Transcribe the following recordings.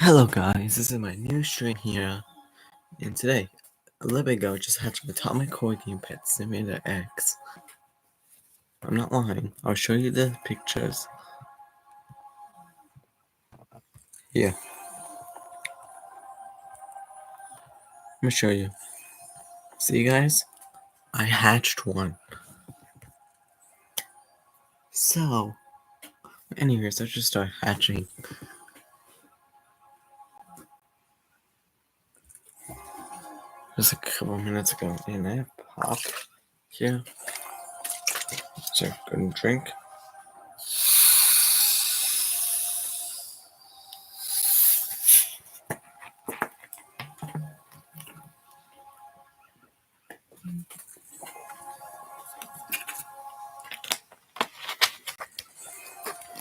Hello guys, this is my new stream here, and today, a little bit ago, I just hatched an atomic core game Pet Simulator X. I'm not lying, I'll show you the pictures. Here. Let me show you. See guys? I hatched one. So, anyways, I just started hatching. Just a couple minutes ago, and I pop here. So, go and drink.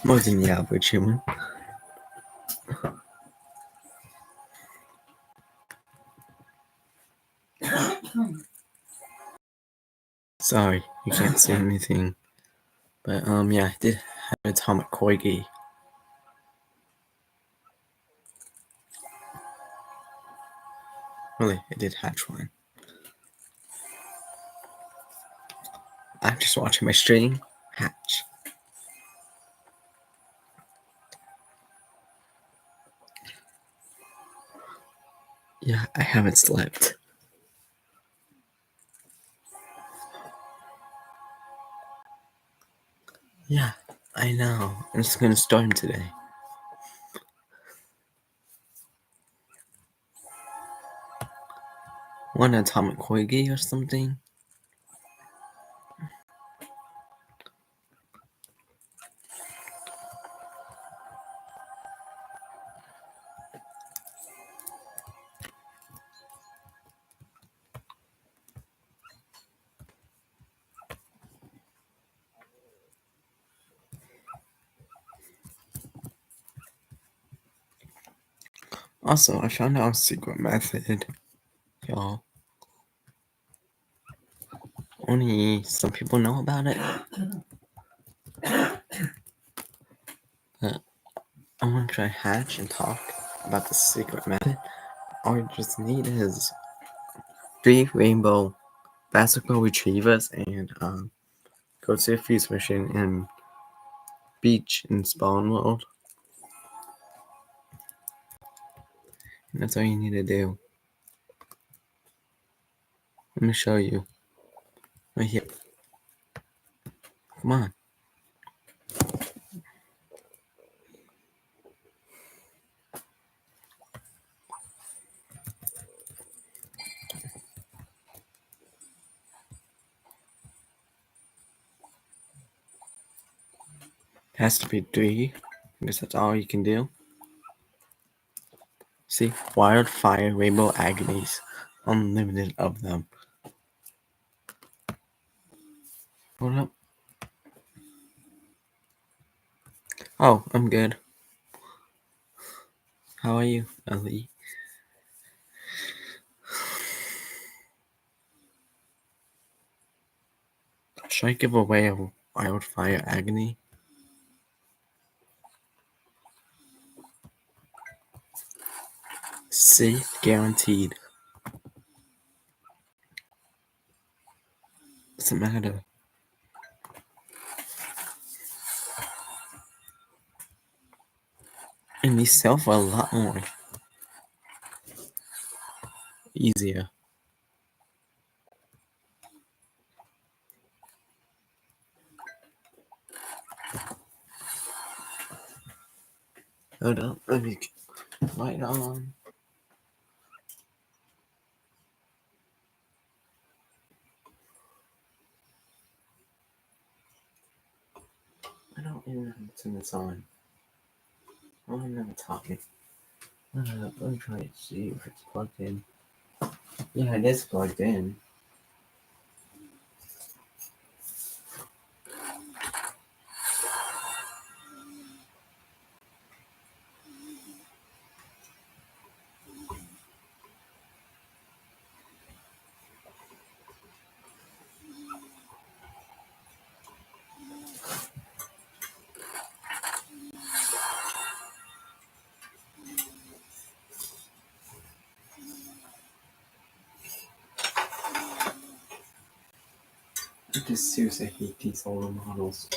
More than the average human. Sorry, you can't see anything. But, yeah, I did have an atomic corgi. Really, I did hatch one. I'm just watching my stream hatch. Yeah, I haven't slept. Yeah, I know. It's gonna storm today. One atomic corgi or something? Also, I found out a secret method, y'all. Only some people know about it. But I want to try hatch and talk about the secret method. All you just need is 3 rainbow basketball retrievers and go to a fuse mission in beach in spawn world. And that's all you need to do. Let me show you. Right here. Come on. Has to be 3. I guess that's all you can do. See, wildfire rainbow agonies. Unlimited of them. Hold up. Oh, I'm good. How are you, Ellie? Should I give away a wildfire agony? See, guaranteed. Doesn't matter. And these sell for a lot more. Easier. Hold up, let me get light on. I don't even know how to turn this on. Oh, I'm never talking. Let me try to see if it's plugged in. Yeah, it is plugged in. I just seriously hate these older models.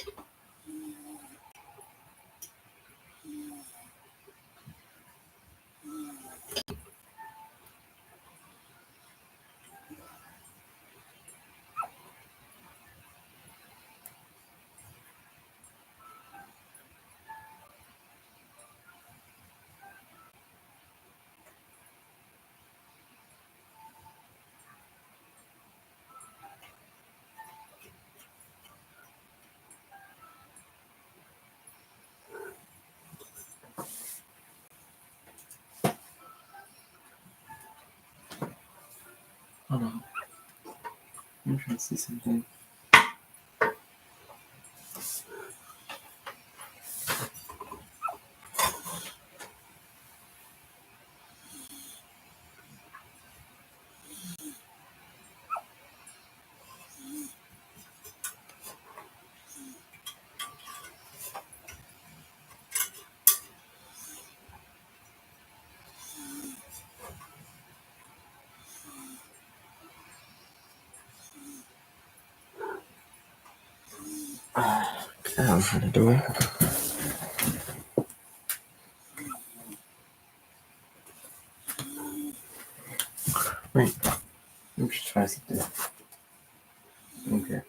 Hold on. I'm trying to see something. I don't know how to do it. Wait. Let me just try something. Okay.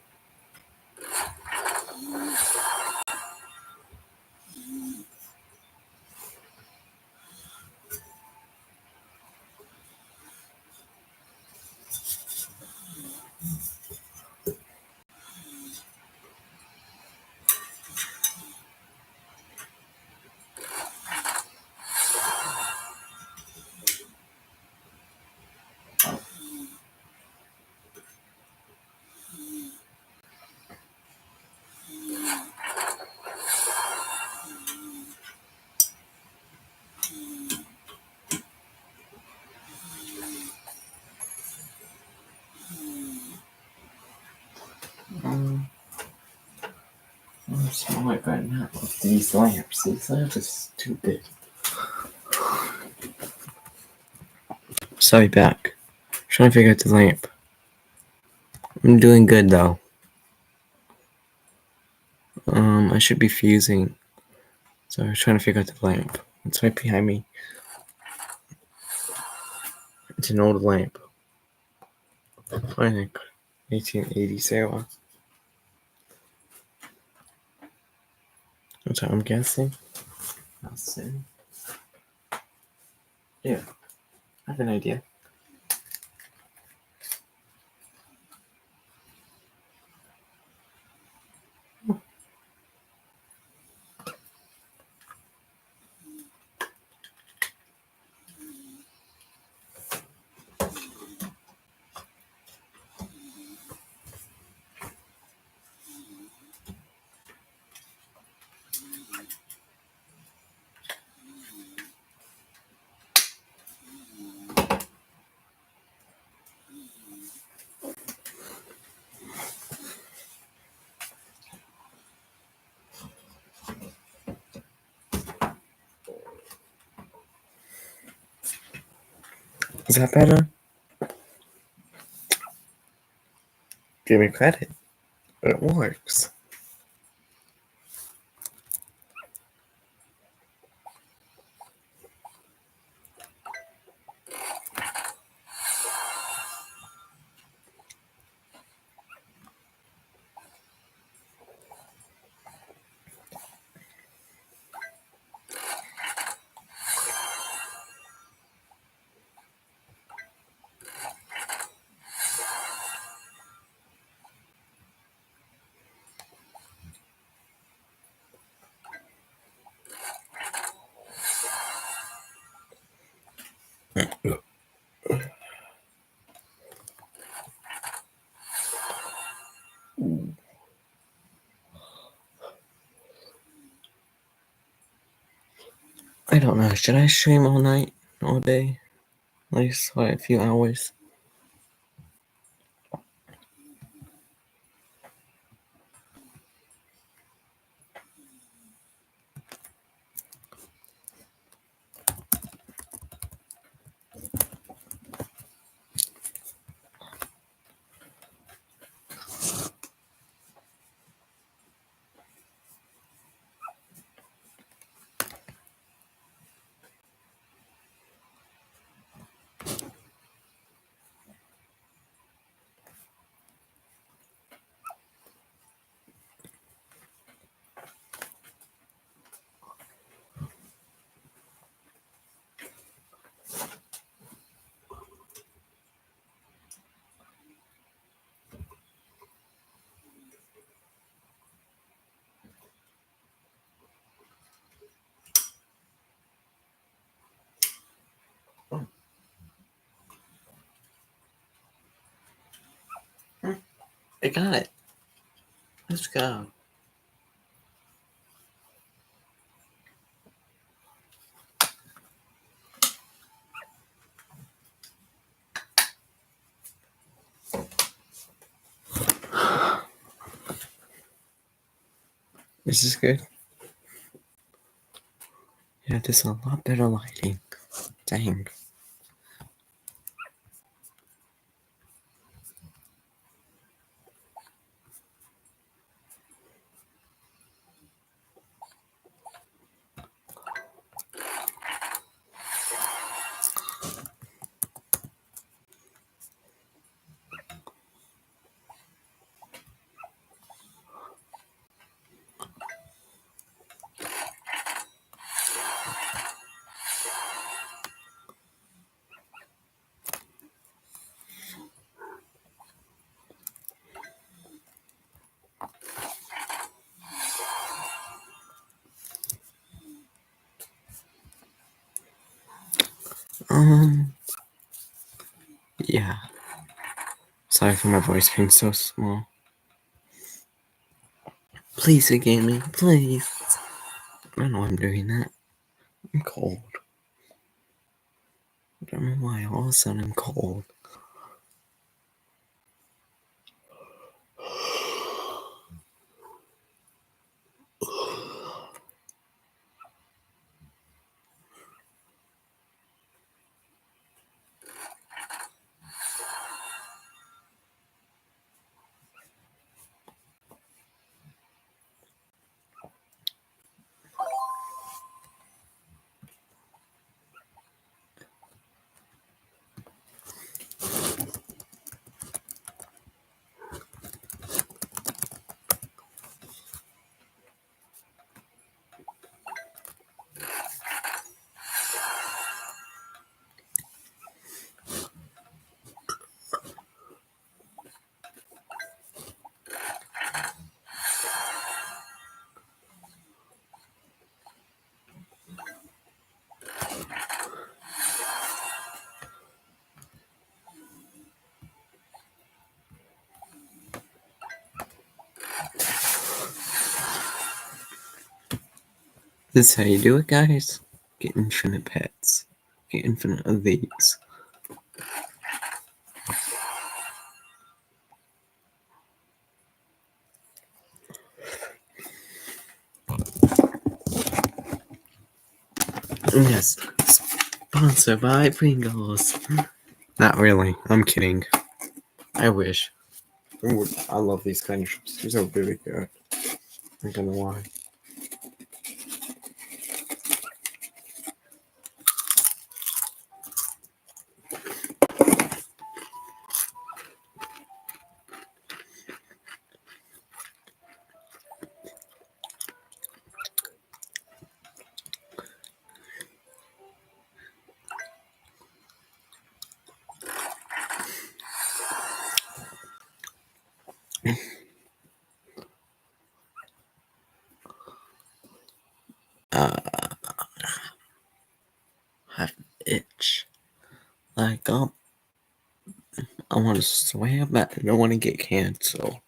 I'm smart, but not with these lamps. These lamps are stupid. Sorry, back. Trying to figure out the lamp. I'm doing good though. I should be fusing. So I was trying to figure out the lamp. It's right behind me. It's an old lamp. I think 1880 sale. That's what I'm guessing. I'll see. Yeah, I have an idea. Is that better? Give me credit. It works. I don't know. Should I stream all night, all day? At least for a few hours. I got it. Let's go. This is good. Yeah, this is a lot better lighting. Dang. Yeah. Sorry for my voice being so small. Please forgive me, please. I don't know why I'm doing that. I'm cold. I don't know why all of a sudden I'm cold. This is how you do it, guys. Get infinite pets. Get infinite of these. Yes. Sponsored by Pringles. Not really. I'm kidding. I wish. Ooh, I love these kind of chips. These are really good. I don't know why. Have itch. Like, I want to swear, but I don't want to get canceled.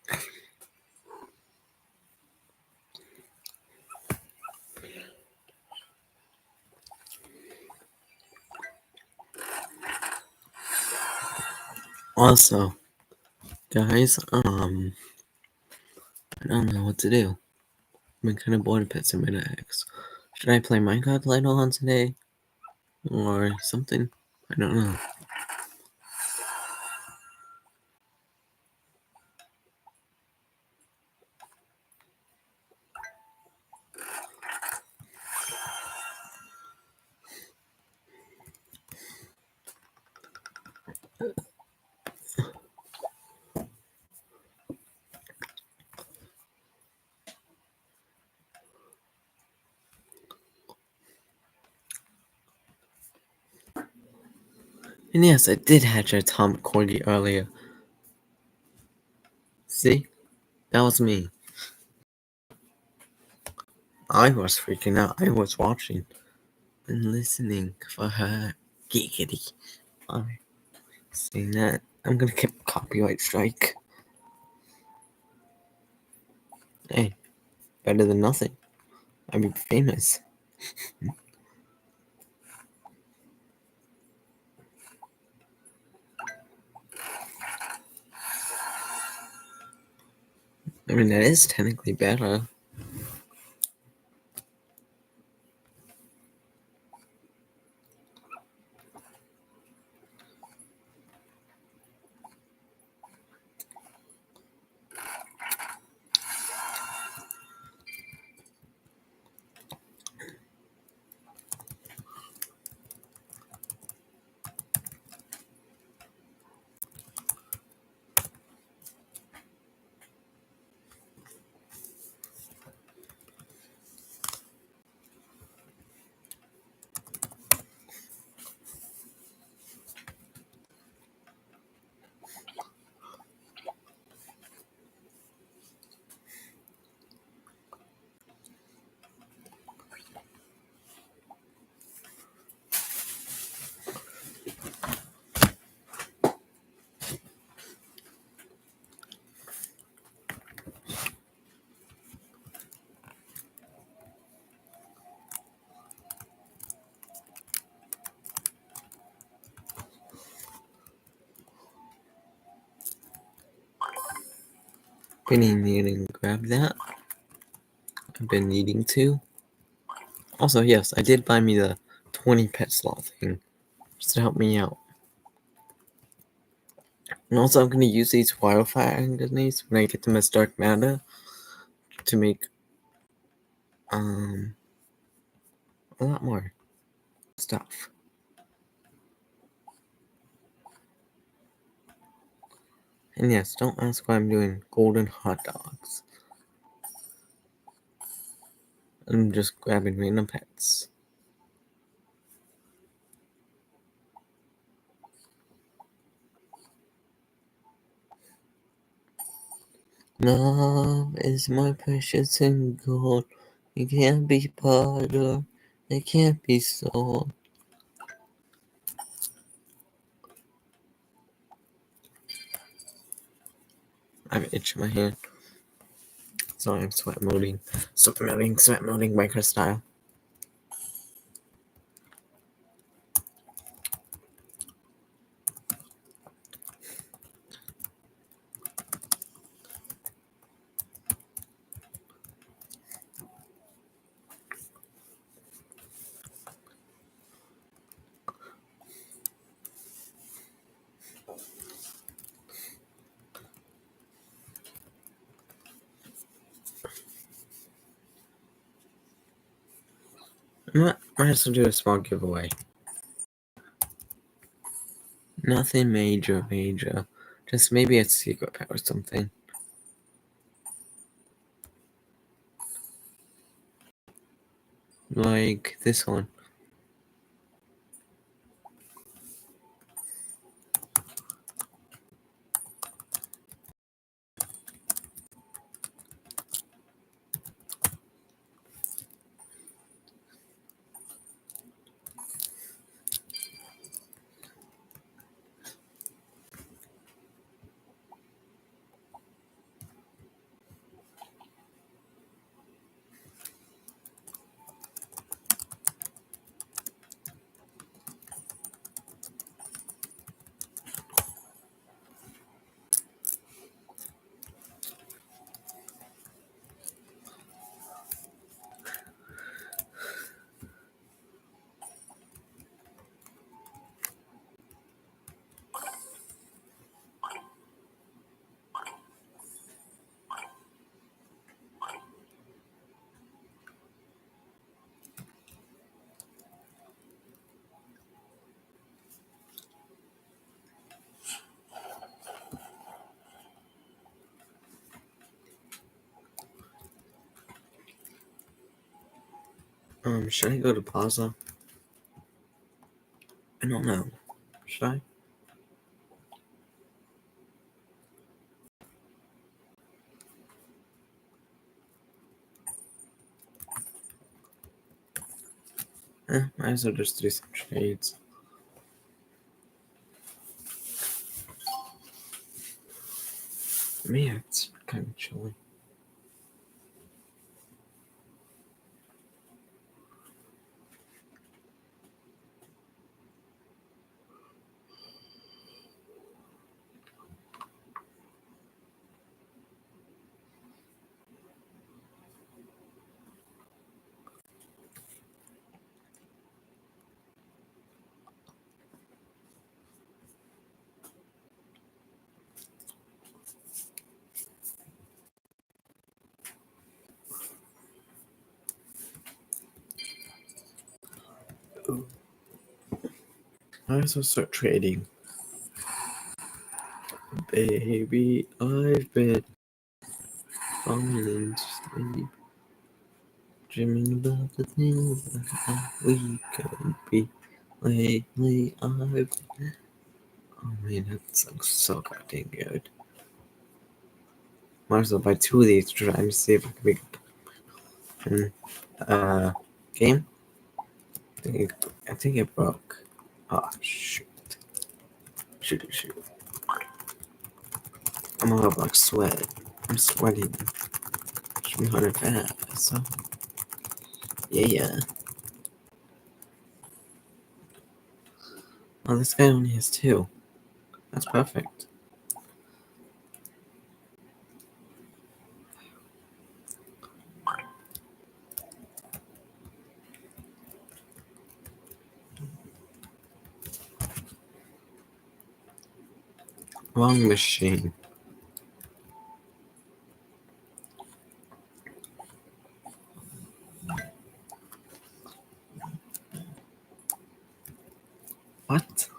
Also, guys, I don't know what to do. I'm kind of bored of Pet Simulator X. Should I play Minecraft later on today? Or something? I don't know. And yes, I did hatch a atomic corgi earlier. See? That was me. I was freaking out. I was watching and listening for her giggity. Alright. Saying that, I'm gonna get copyright strike. Hey, better than nothing. I'd be famous. I mean, that is technically better. Been needing to grab that. I've been needing to. Also, yes, I did buy me the 20 pet slot thing. Just to help me out. And also, I'm going to use these wildfire underneath when I get them as dark matter to make a lot more stuff. And yes, don't ask why I'm doing golden hot dogs. I'm just grabbing random pets. Love is more precious than gold. It can't be bought or it can't be sold. I have an itch in my hand. So I'm sweat moding. Sweat moding micro style. Might as well do a small giveaway. Nothing major. Just maybe a secret pet or something. Like this one. Should I go to Plaza? I don't know. Should I? Might as well just do some shades. Man, it's kind of chilly. I also start trading. Baby, I've been falling into sleep, dreaming about the things that we could be. Lately, I've. Oh man, that song's so goddamn good. Might as well buy 2 of these to try and see if I can make game. I think it broke. Oh shoot. Shoot. I'm all like sweat. I'm sweating. Should be 100 fast, so yeah. Oh, this guy only has 2. That's perfect. Wrong machine. What?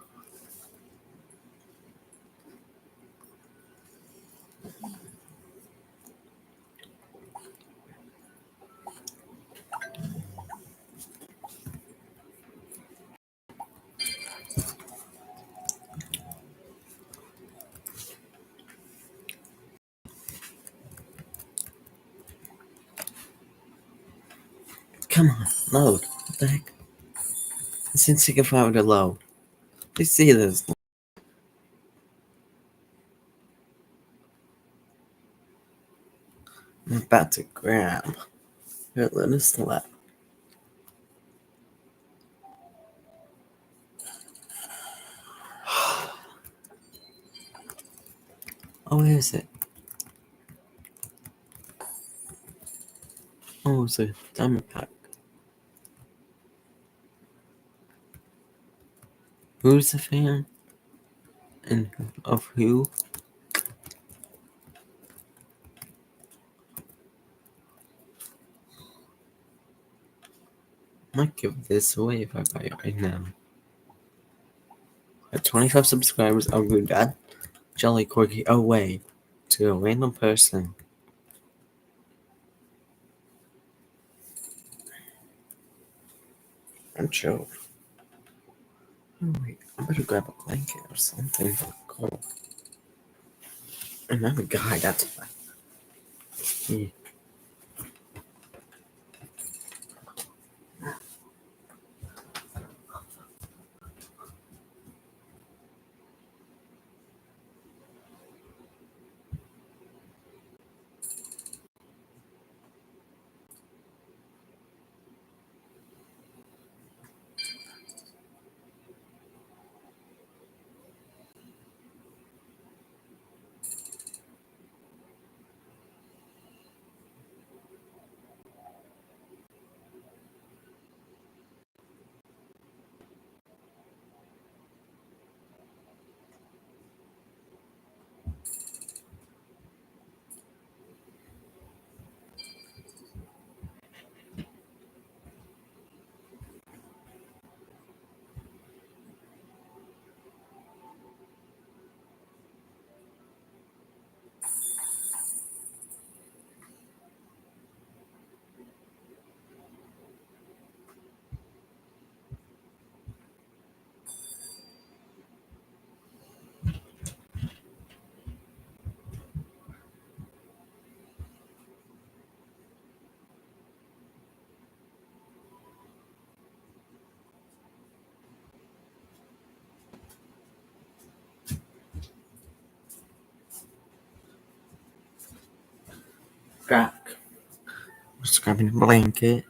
Come on, load. What the heck? It's in taking forever to load. Please see this. I'm about to grab. Here, let us left. Oh, where is it? Oh, it's a diamond pack. Who's a fan? And of who? I might give this away if I buy it right now. At 25 subscribers, I'll give that Jelly Corgi away to a random person. I'm chill. Oh, wait, I better grab a blanket or something for cold. And I'm a guy, that's why. Yeah. Back. Just grabbing a blanket.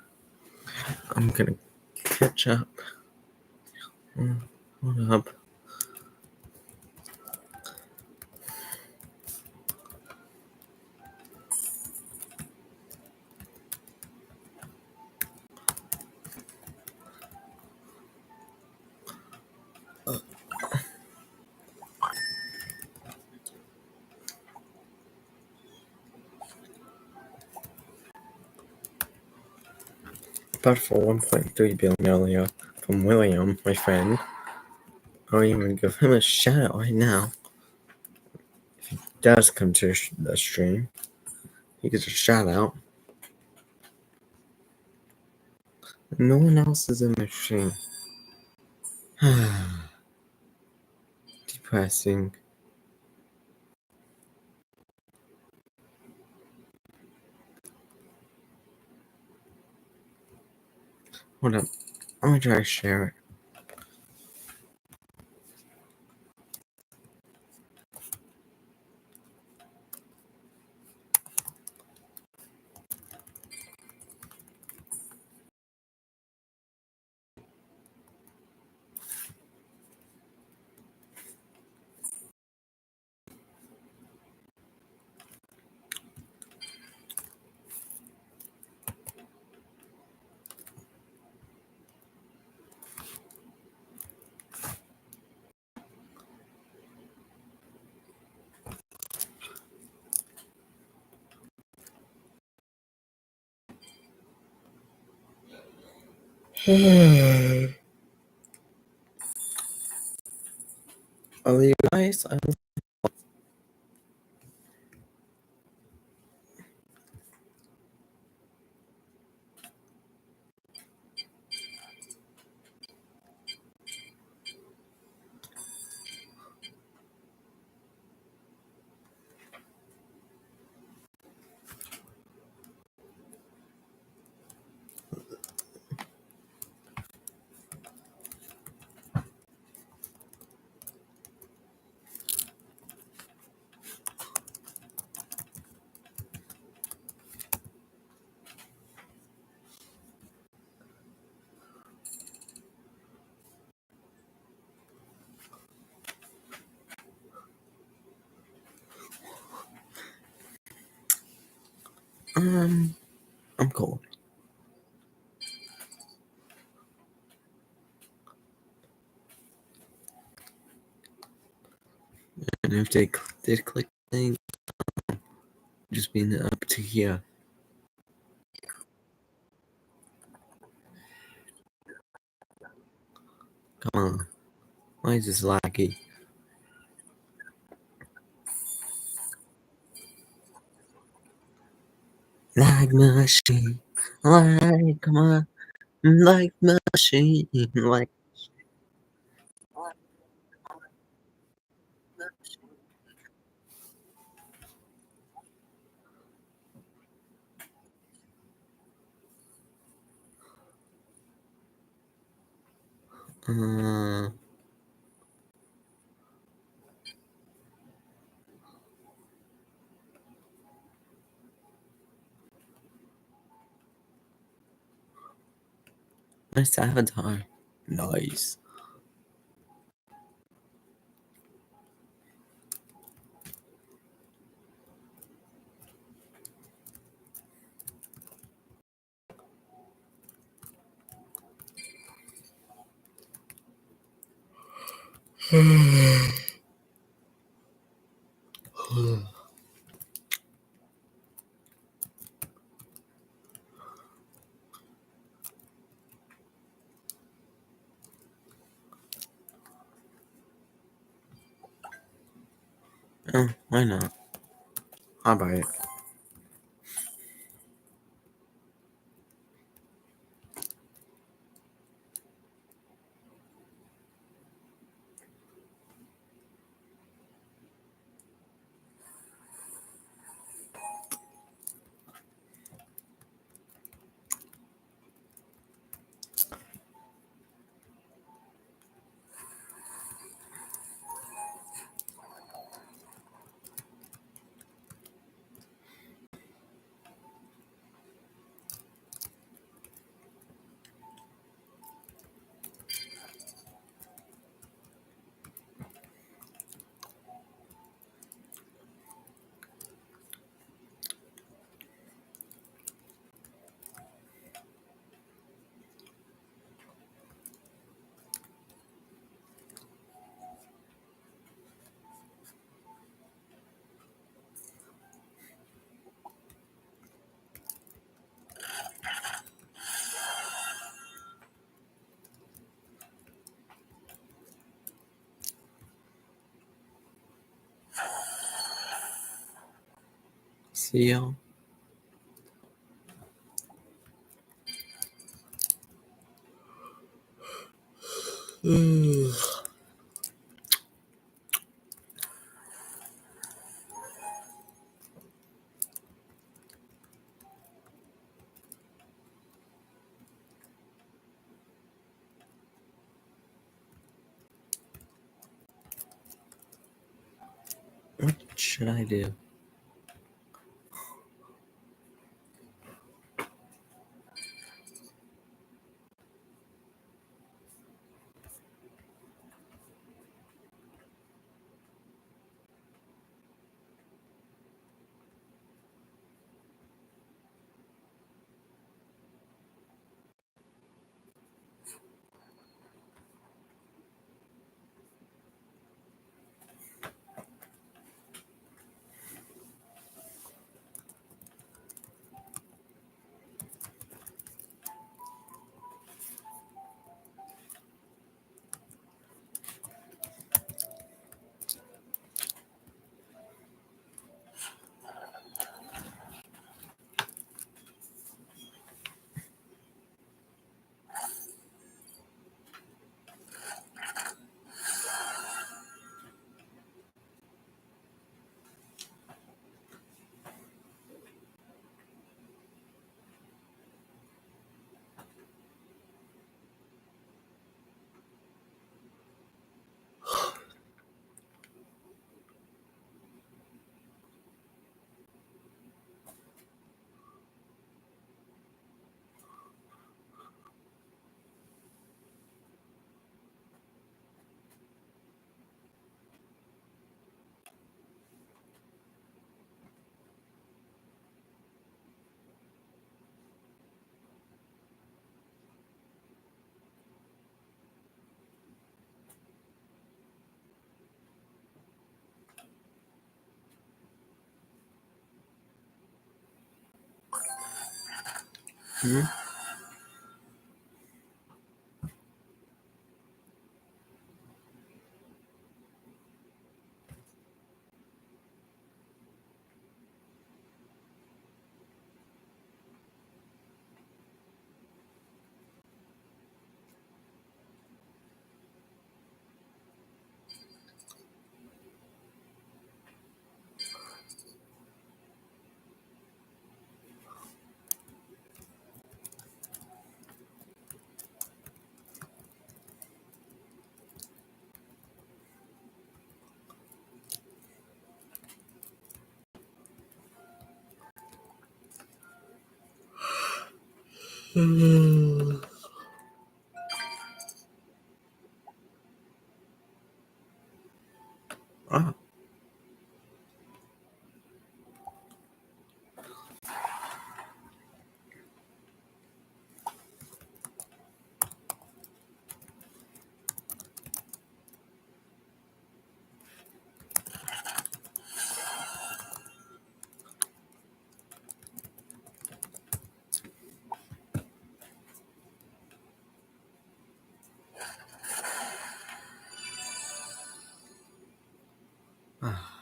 I'm gonna catch up. Hold up. About for 1.3 billion earlier. from William, my friend. I'll even give him a shout out right now. If he does come to the stream, he gets a shout out. No one else is in the stream. Depressing. Hold up. I'm gonna try to share it. Are you guys? I'm cold. And if they did click the thing, just being up to here. Come on. Why is this laggy? Like machine. Like, come on. Like machine. Like. Nice avatar. Nice. Why not? I'll buy it. See y'all. What should I do? Hmm? Oh. Ah.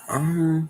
Um.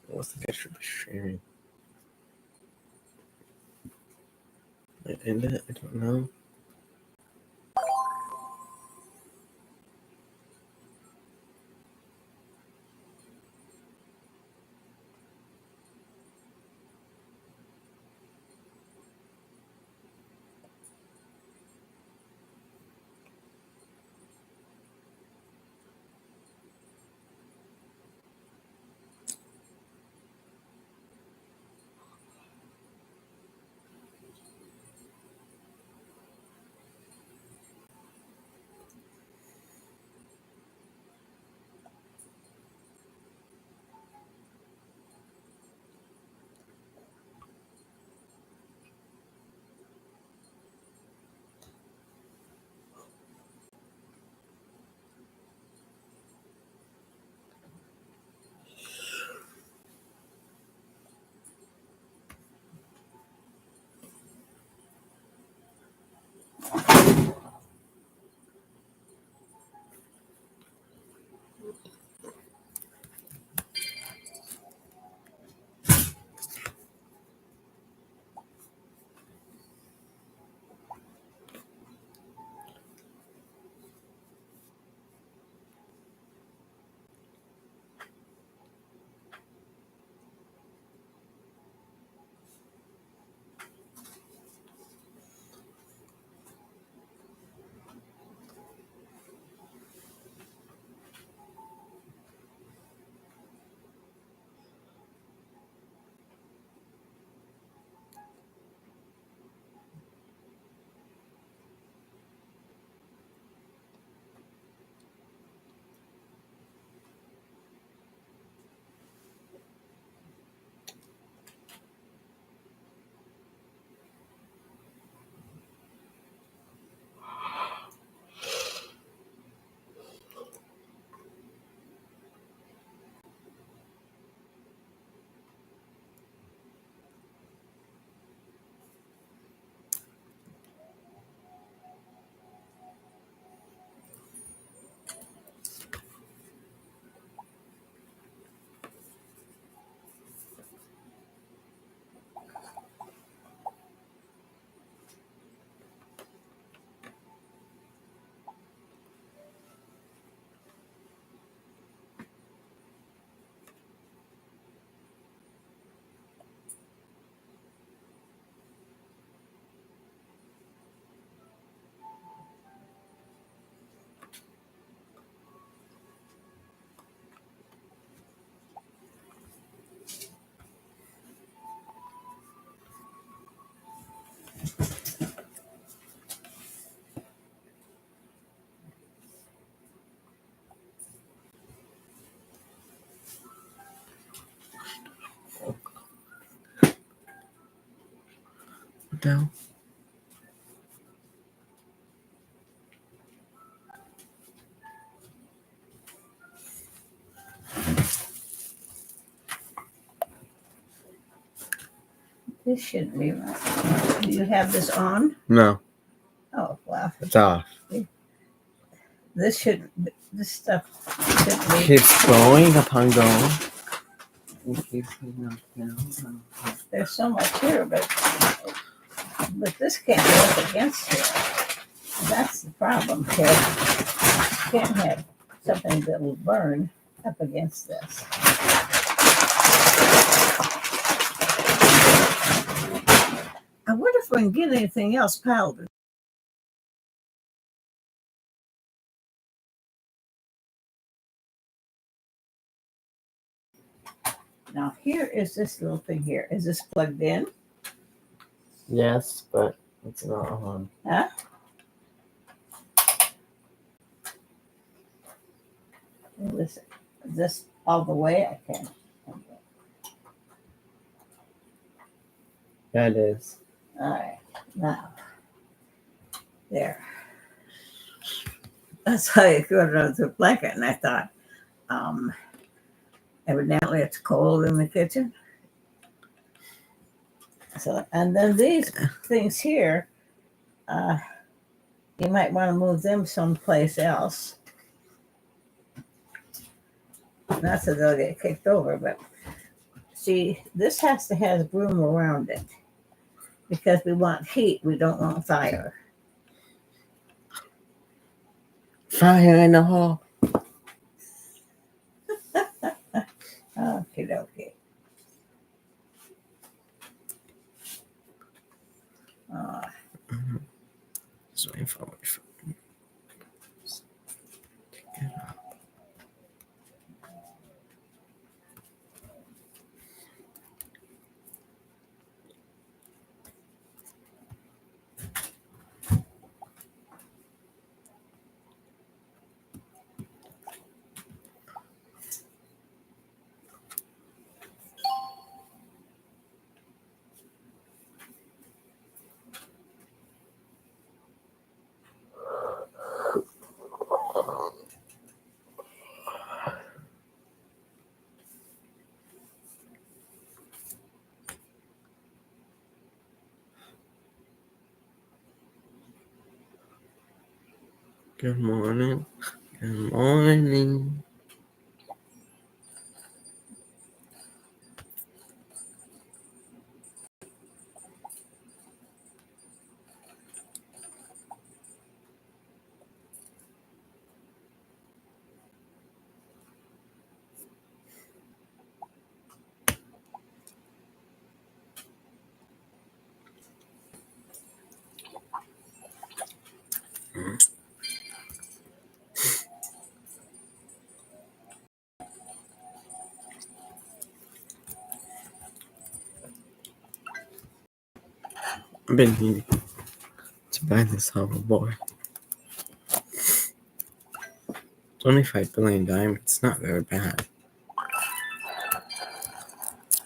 What's the picture of sharing? End it? I don't know. though. This shouldn't be right. Do you have this on? No, Oh, well, it's off. this stuff shouldn't be. Keeps going upon going. There's so much here, but this can't go up against here. That's the problem here. You can't have something that will burn up against this. I wonder if we can get anything else piled. Now here is this little thing here. Is this plugged in? Yes, but it's not on. Huh? Listen, is this all the way? I can. Yeah, it is. All right, now there. That's how you threw it under the blanket, and I thought, evidently it's cold in the kitchen. So, and then these things here, you might want to move them someplace else. Not so they'll get kicked over, but see, this has to have room around it because we want heat, we don't want fire. Fire in the hall. Okay. Just waiting for my phone. Take it up. Good morning. Good morning. I've been needing to buy this hoverboard. 25 billion diamonds. It's not very bad.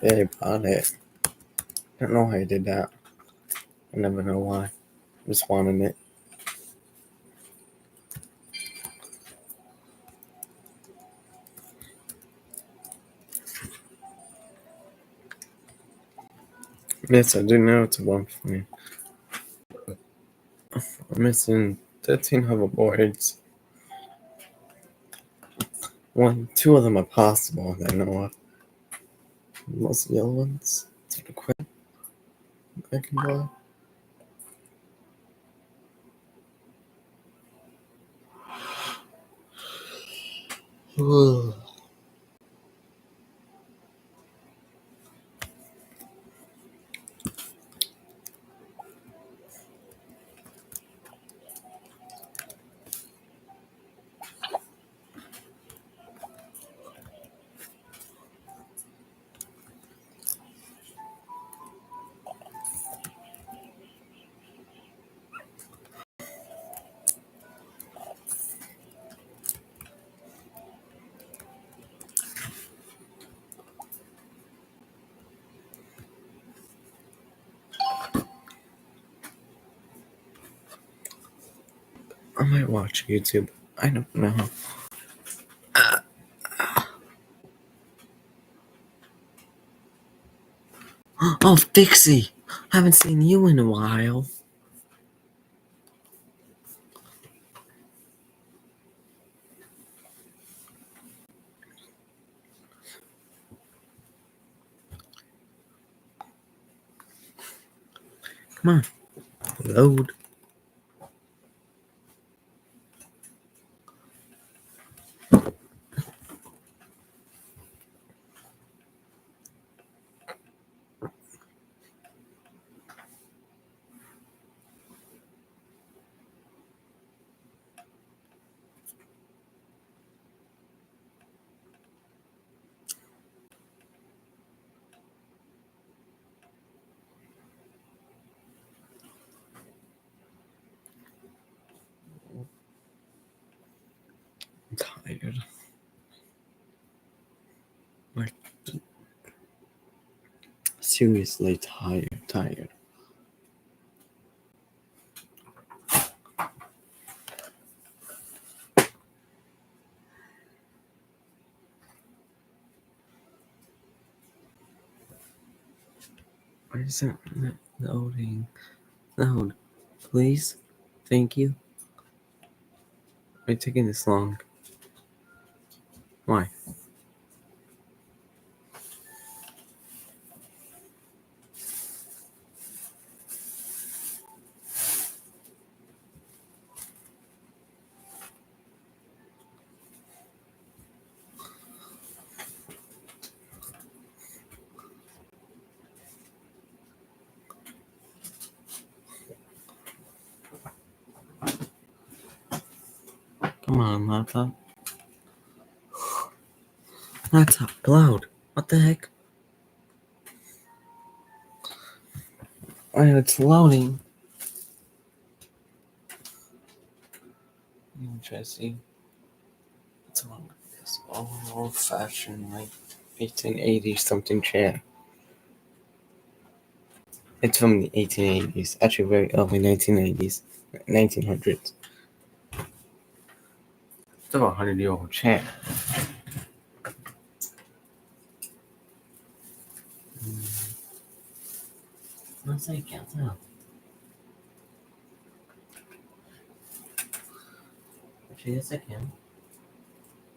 Yeah, I bought it. I don't know how I did that. I never know why. I just wanted it. Yes, I do know it's a one for me. I'm missing 13 hoverboards. Two of them are possible that I know of. Most yellow ones. It's for the quick. I can buy. I might watch YouTube. I don't know. Oh, Dixie! Haven't seen you in a while. Come on. Load. I'm tired. Like, seriously tired. Why isn't it loading? Load, please. Thank you. Why are you taking this long? Why? Come on, laptop. Laptop, load. What the heck? Why it's loading? Let me try to see. What's wrong with this old-fashioned, like, 1880 something chair? It's from the 1880s. Actually, very early 1980s. 1900s. It's about a 100-year-old chair. Let's say, can't tell. Actually, yes, I can.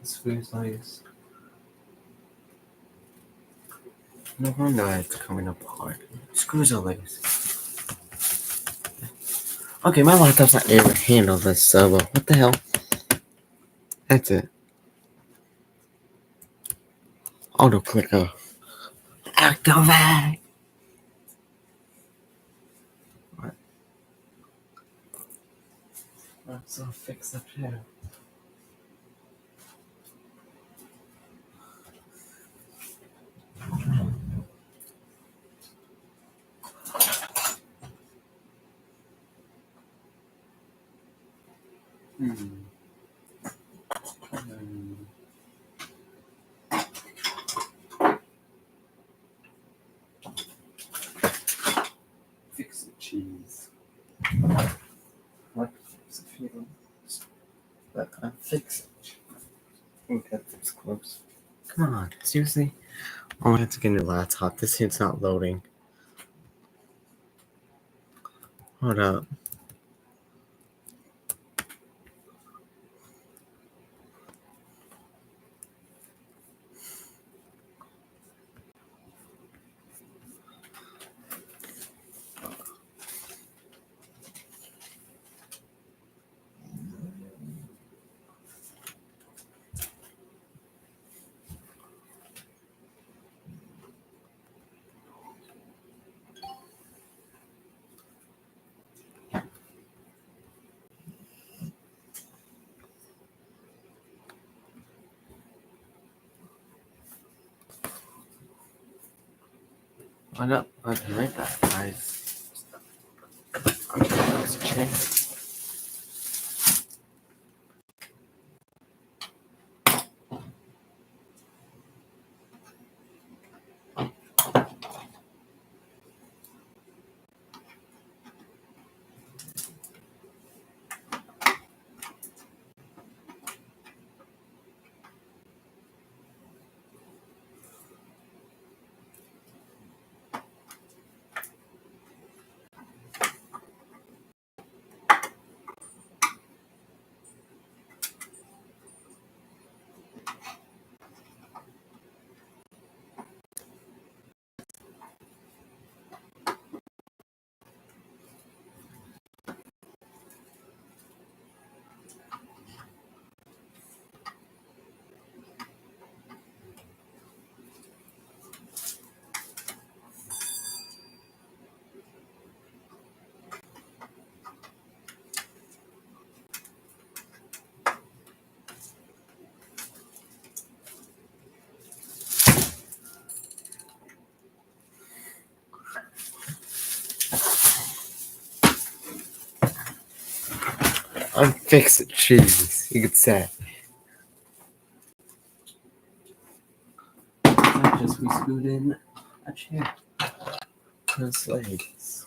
The screws loose. No wonder it's coming apart. Screws are loose. Okay, my laptop's not able to handle this servo. What the hell? That's it. Auto clicker. Activate! What? Let's fix the chair. Fix the cheese. What fix the feelings? But I'm fixing it. Okay, it's close. Come on, seriously? Oh, I have to get a new laptop. This hit's not loading. Hold up. Hold up. I'll be right back, guys. I'm gonna fix the chair. I'm fixing cheese, you could say. I just we screwed in a chair to its legs.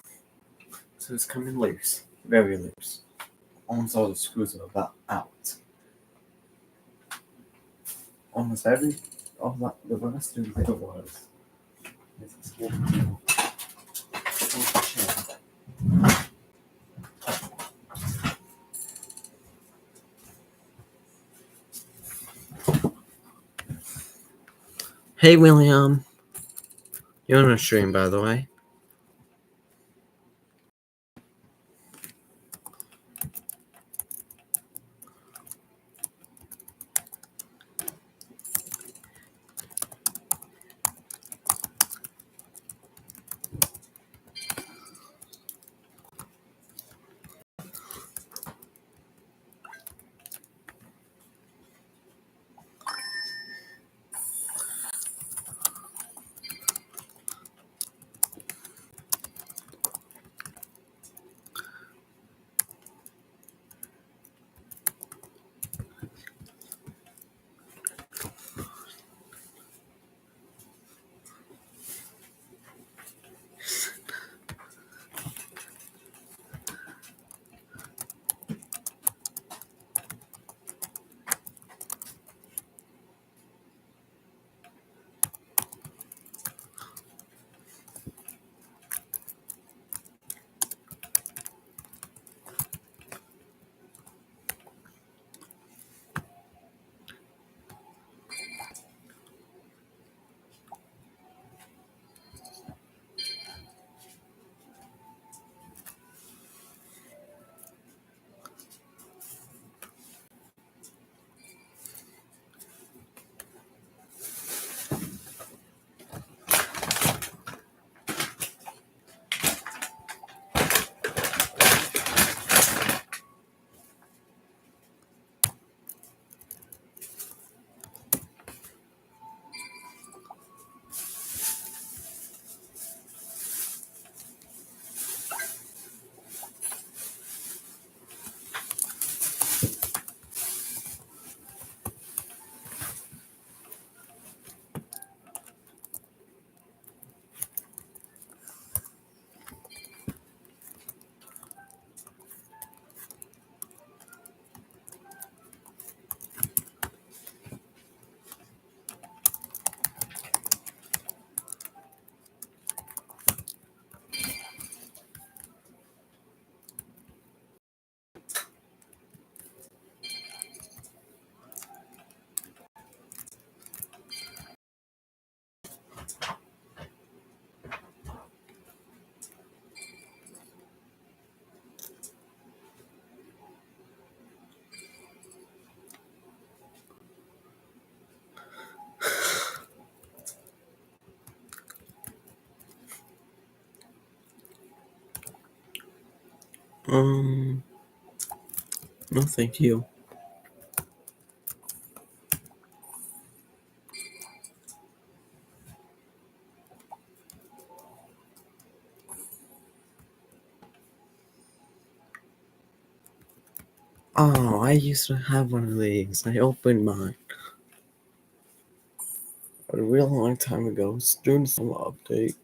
So it's coming loose. Very loose. Almost all the screws are about out. Almost all the rest of it was. It's a small chair. Hey William, you're on a stream by the way. No thank you. Oh, I used to have one of these. I opened mine a real long time ago. It's doing some update.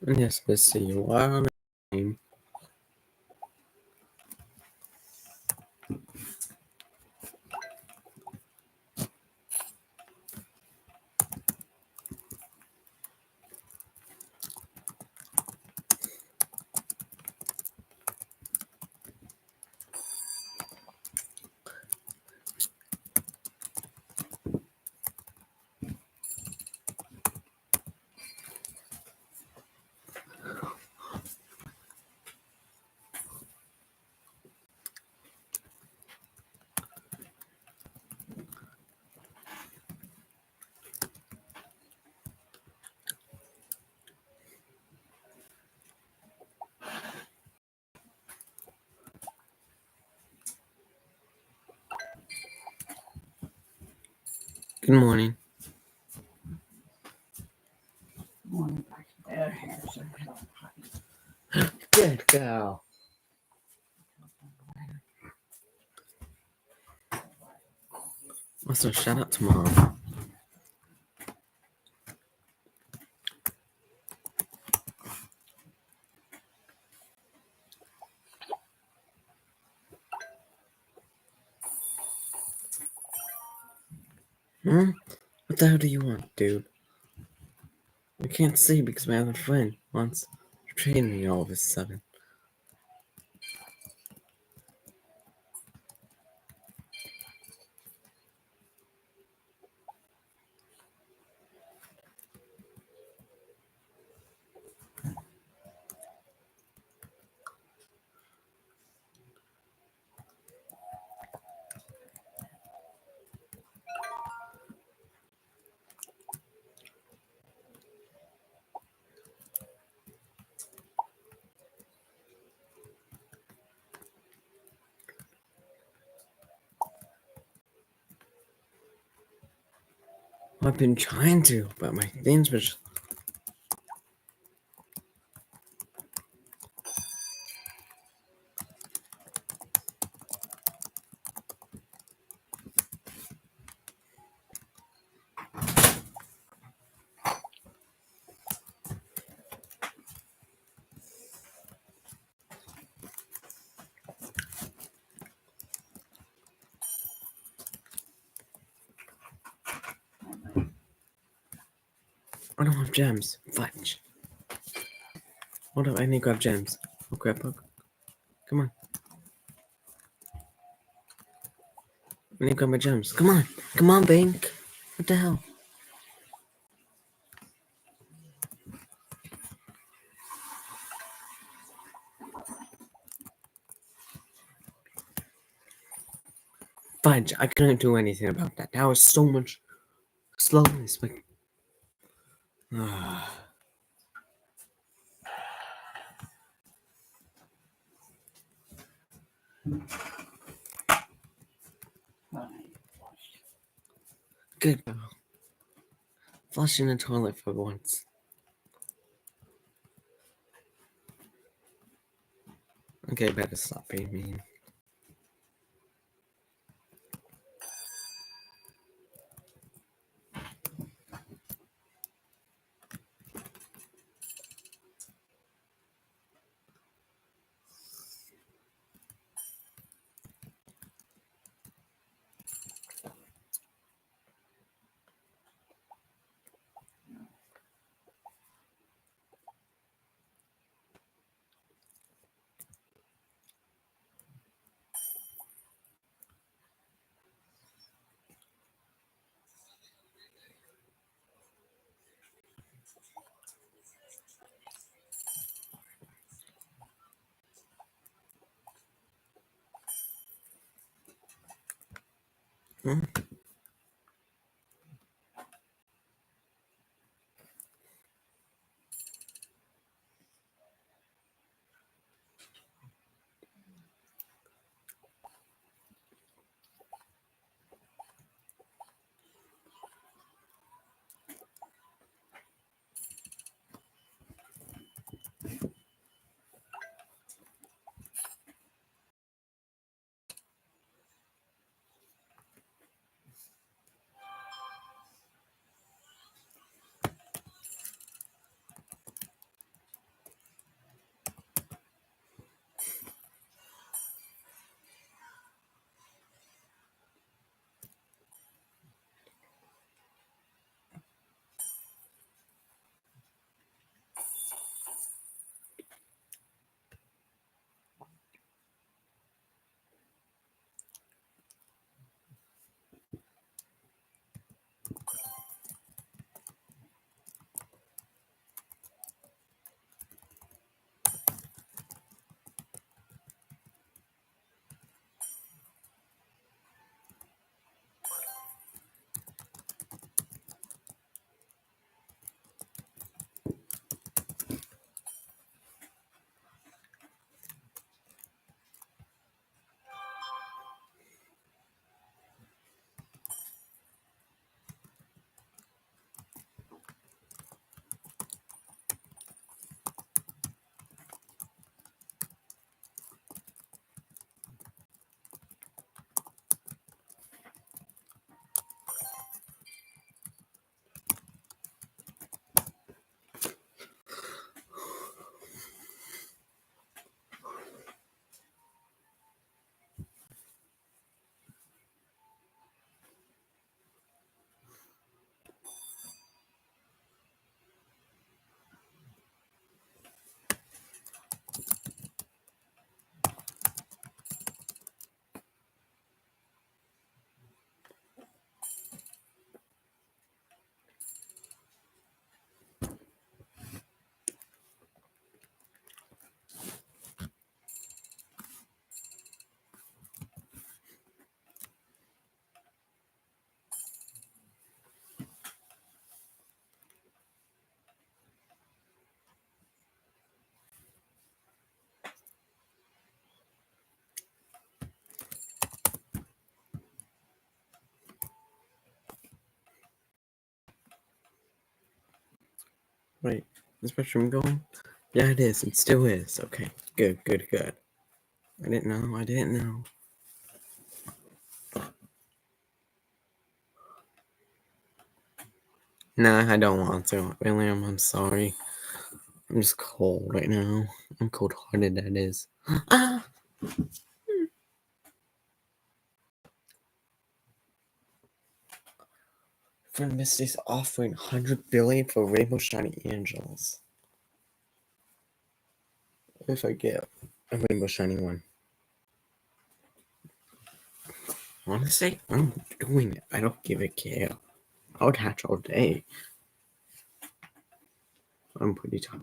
Yes, let's see. You are on a game. Good morning. Morning back there. Here's a little puppy. Good girl. Also, shout out to Mom. Hmm? What the hell do you want, dude? I can't see because my other friend wants to trade me all of a sudden. I've been trying to, but my things were just... I don't have gems. Fudge. Hold up, I need to grab gems. Oh crap, come on. I need to grab my gems. Come on. Come on, Bank. What the hell? Fudge, I couldn't do anything about that. That was so much slowness. Like... Good girl. Flushing the toilet for once. Okay, better stop being mean. Wait, is my stream going? Yeah, it is. It still is. Okay, good. I didn't know. Nah, I don't want to. William, I'm sorry. I'm just cold right now. I'm cold-hearted, that is. Ah! Friend Misty's offering 100 billion for Rainbow Shiny Angels. If I get a Rainbow Shiny one. Honestly, I'm doing it. I don't give a care. I would hatch all day. I'm pretty tired.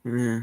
Yeah.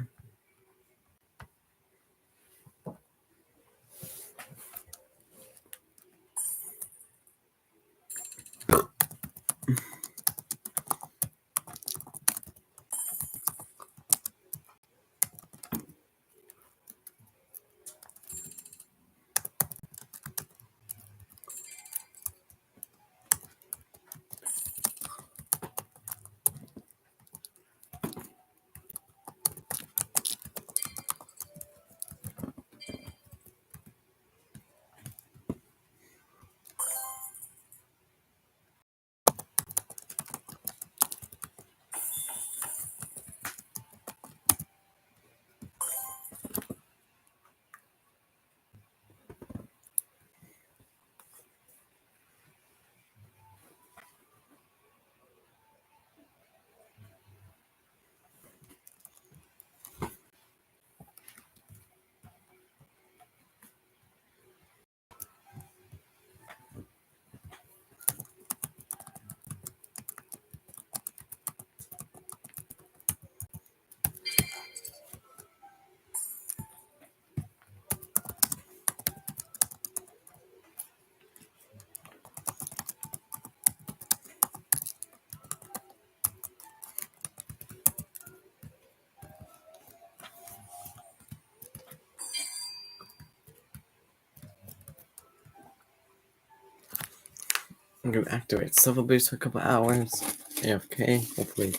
I'm gonna activate Silver Boost for a couple hours. AFK. Hopefully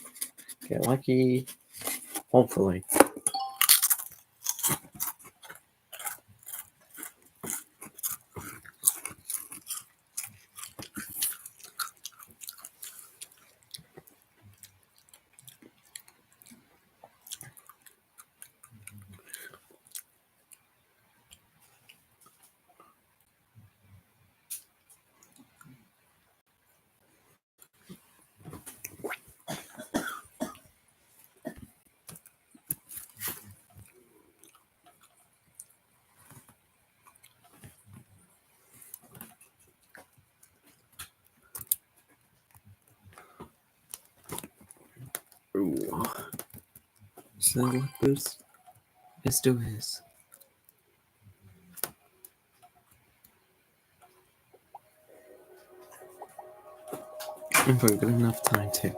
get lucky. Hopefully. Ooh. Silver Boost. Let's do this. And for a good enough time too.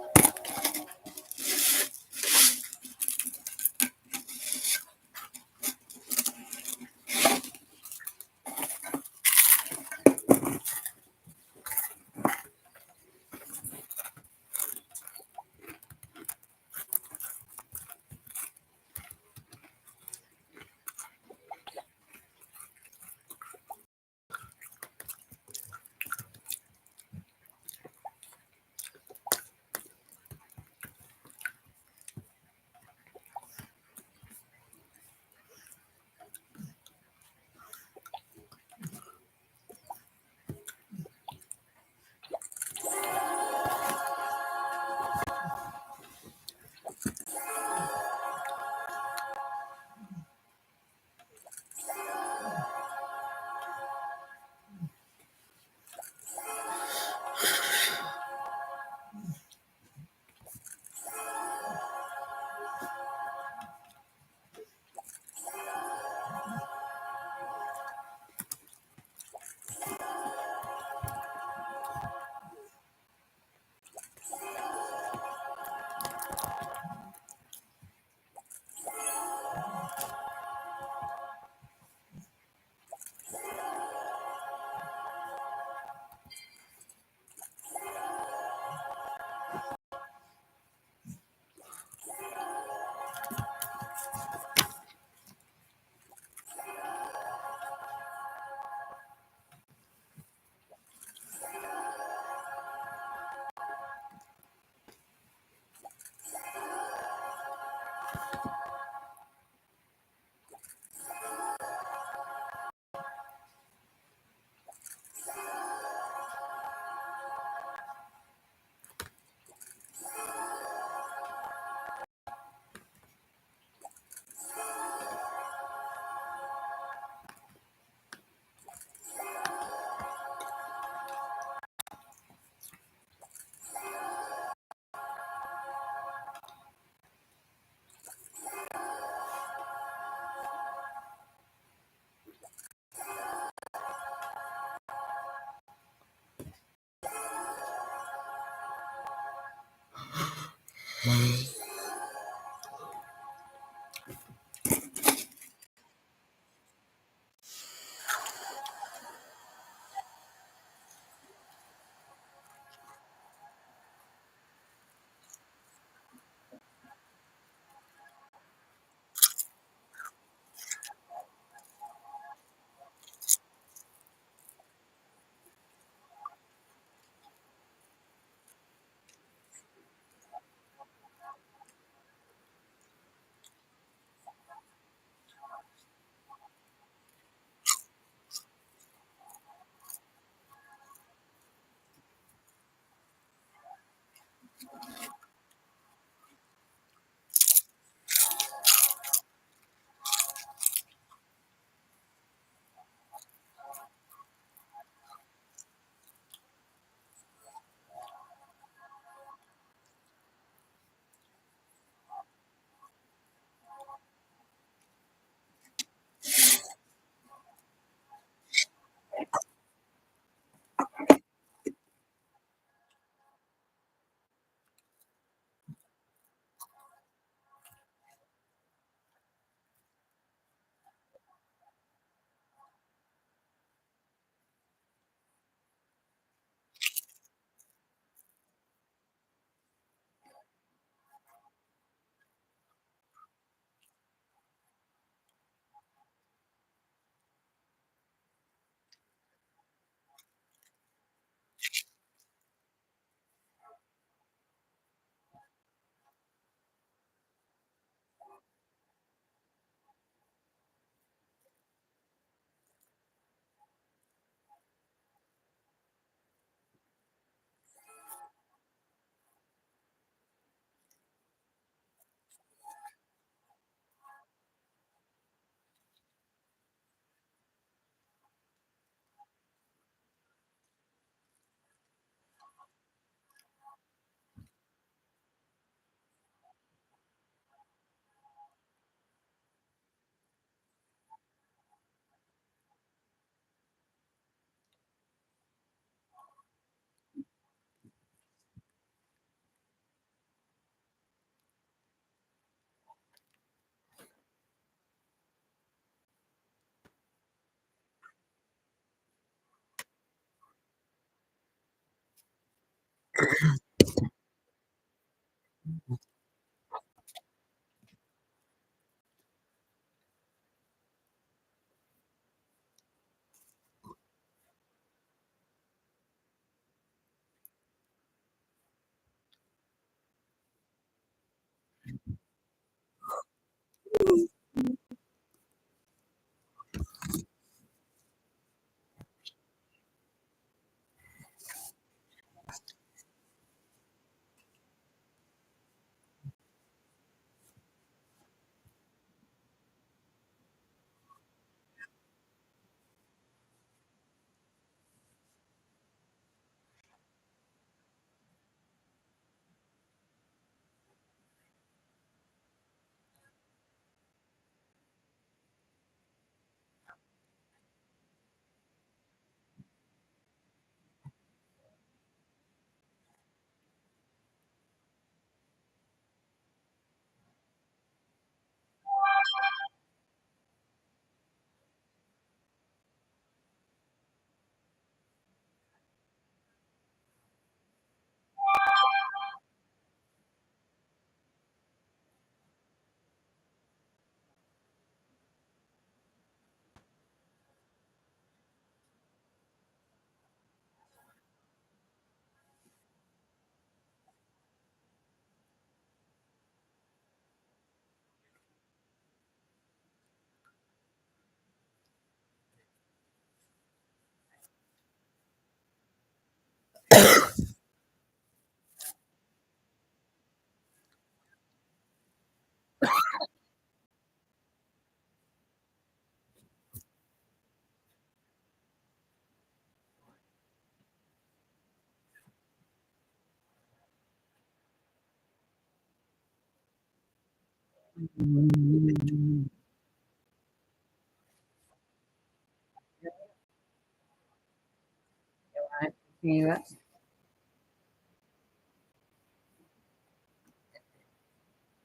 Yeah.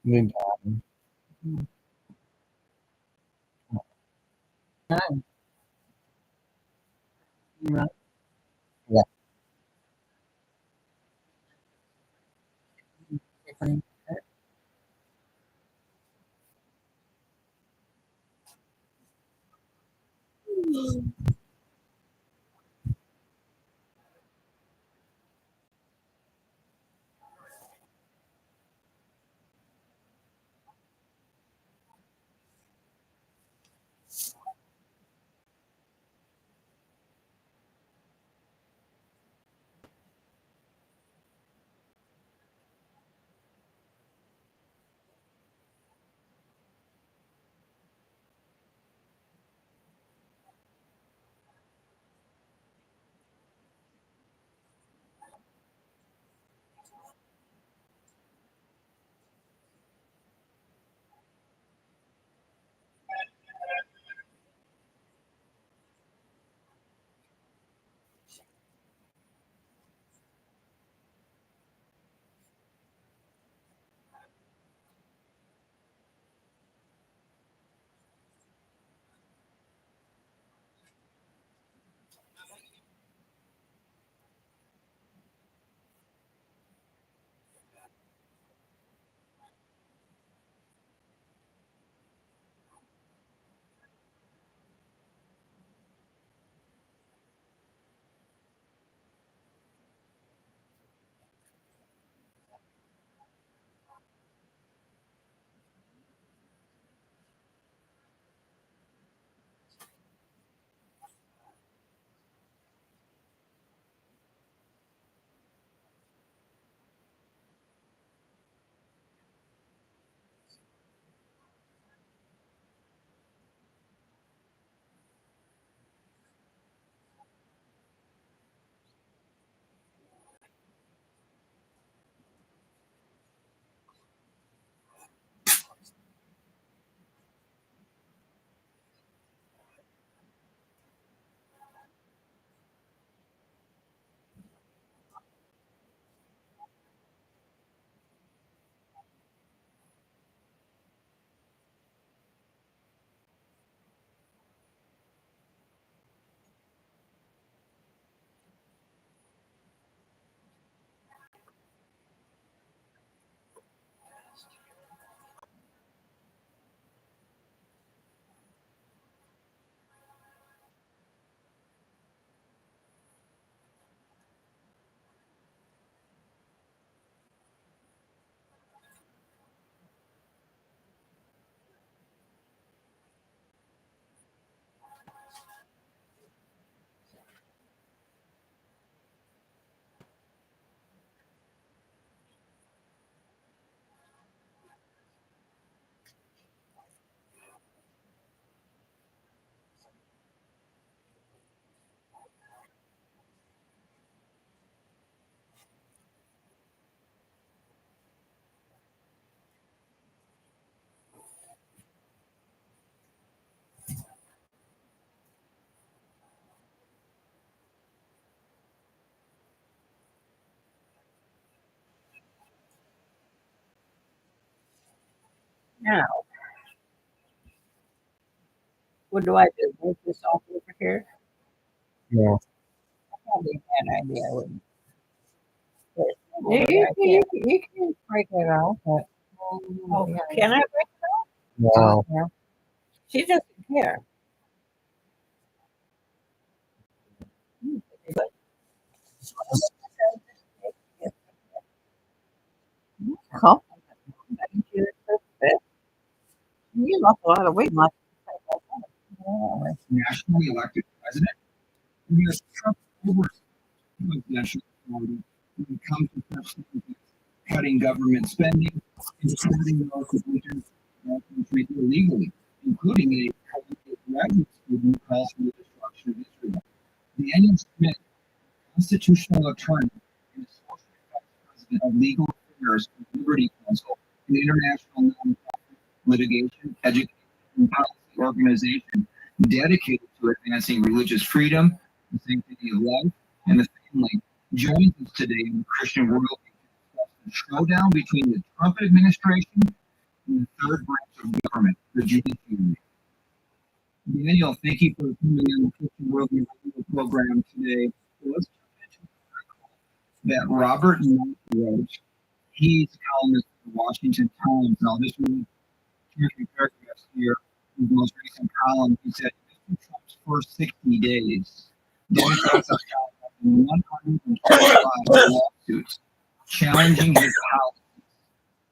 Maybe. No, no. Yeah. Now, what do I do? Move this off over here? Yeah. Probably a bad idea. I wouldn't put it over there. I can't. You can break it off, but Oh, yeah, can I break Wow. yeah. She doesn't care. But Compliment. Thank you. You lost a lot of weight in life. Nationally elected president. And he has Trump over presidential authority when it comes to such things as cutting government spending and supporting those who enter our country illegally, including a Columbia graduate student who calls for the destruction of Israel. The Daniel Schmidt, constitutional attorney and associate vice president of legal affairs for the Liberty Council, an international nonprofit litigation, education, and policy organization dedicated to advancing religious freedom, the sanctity of life, and the family, joins us today in the Christian world to discuss the showdown between the Trump administration in the third branch of government, the judiciary. Daniel, thank you for coming on the Christian World Radio program today. So let's jump into the article that Robert Knight wrote. He's a columnist for the Washington Times. And I'll just read two or three paragraphs here in the most recent column. He said, Mr. Trump's first 60 days, Democrats have filed 125 lawsuits challenging his policies,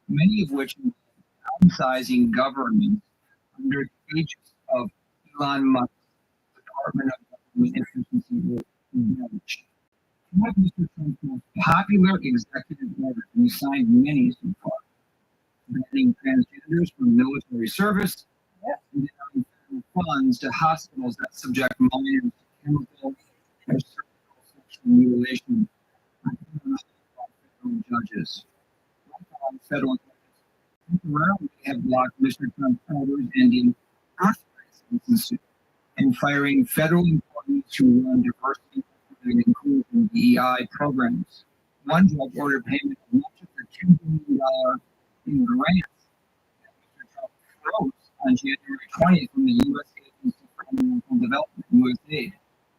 many of which involve downsizing government under the aegis of Elon Musk's Department of Government Efficiency Research. One of Mr. Trump's most popular executive orders, and he signed many so far, banning transgenders from military service, and denying federal funds to hospitals that subject minors to chemical or surgical sexual mutilation by federal judges. Federal judges temporarily have blocked Mr. Trump's orders ending birthright and firing federal employees who run diversity and inclusion DEI programs. One judge ordered payment of much of the $2 billion in grants that Mr. Trump froze on January 20th from the U.S. Agency for International Development, USAID.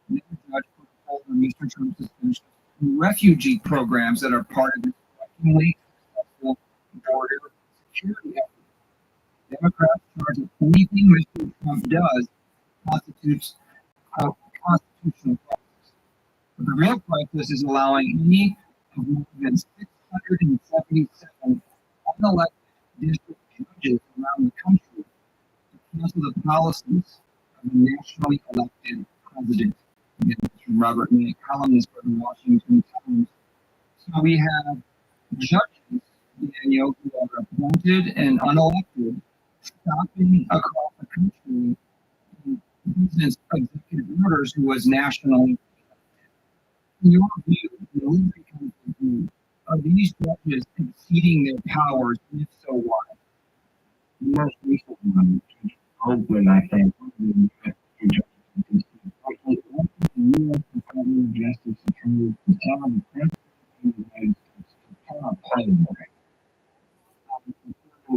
Another judge put a hold on Mr. Trump's suspension of refugee programs that are part of his strikingly successful border security effort. Democrats charge that anything Mr. Trump does constitutes a constitutional crisis. But the real crisis is allowing any of more than 677 unelected district judges around the country to cancel the policies of the nationally elected president. Again, this is from Robert Knight, columnist for the Washington Times. So we have judges, Daniel, who are appointed and unelected, stopping across the country the president's executive orders who was nationally. In your view, the only view, are these judges exceeding their powers? And if so, why? The most recent one, Oakland, I think, the U.S. Department of Justice attorney to tell the President of the United States to tell a plane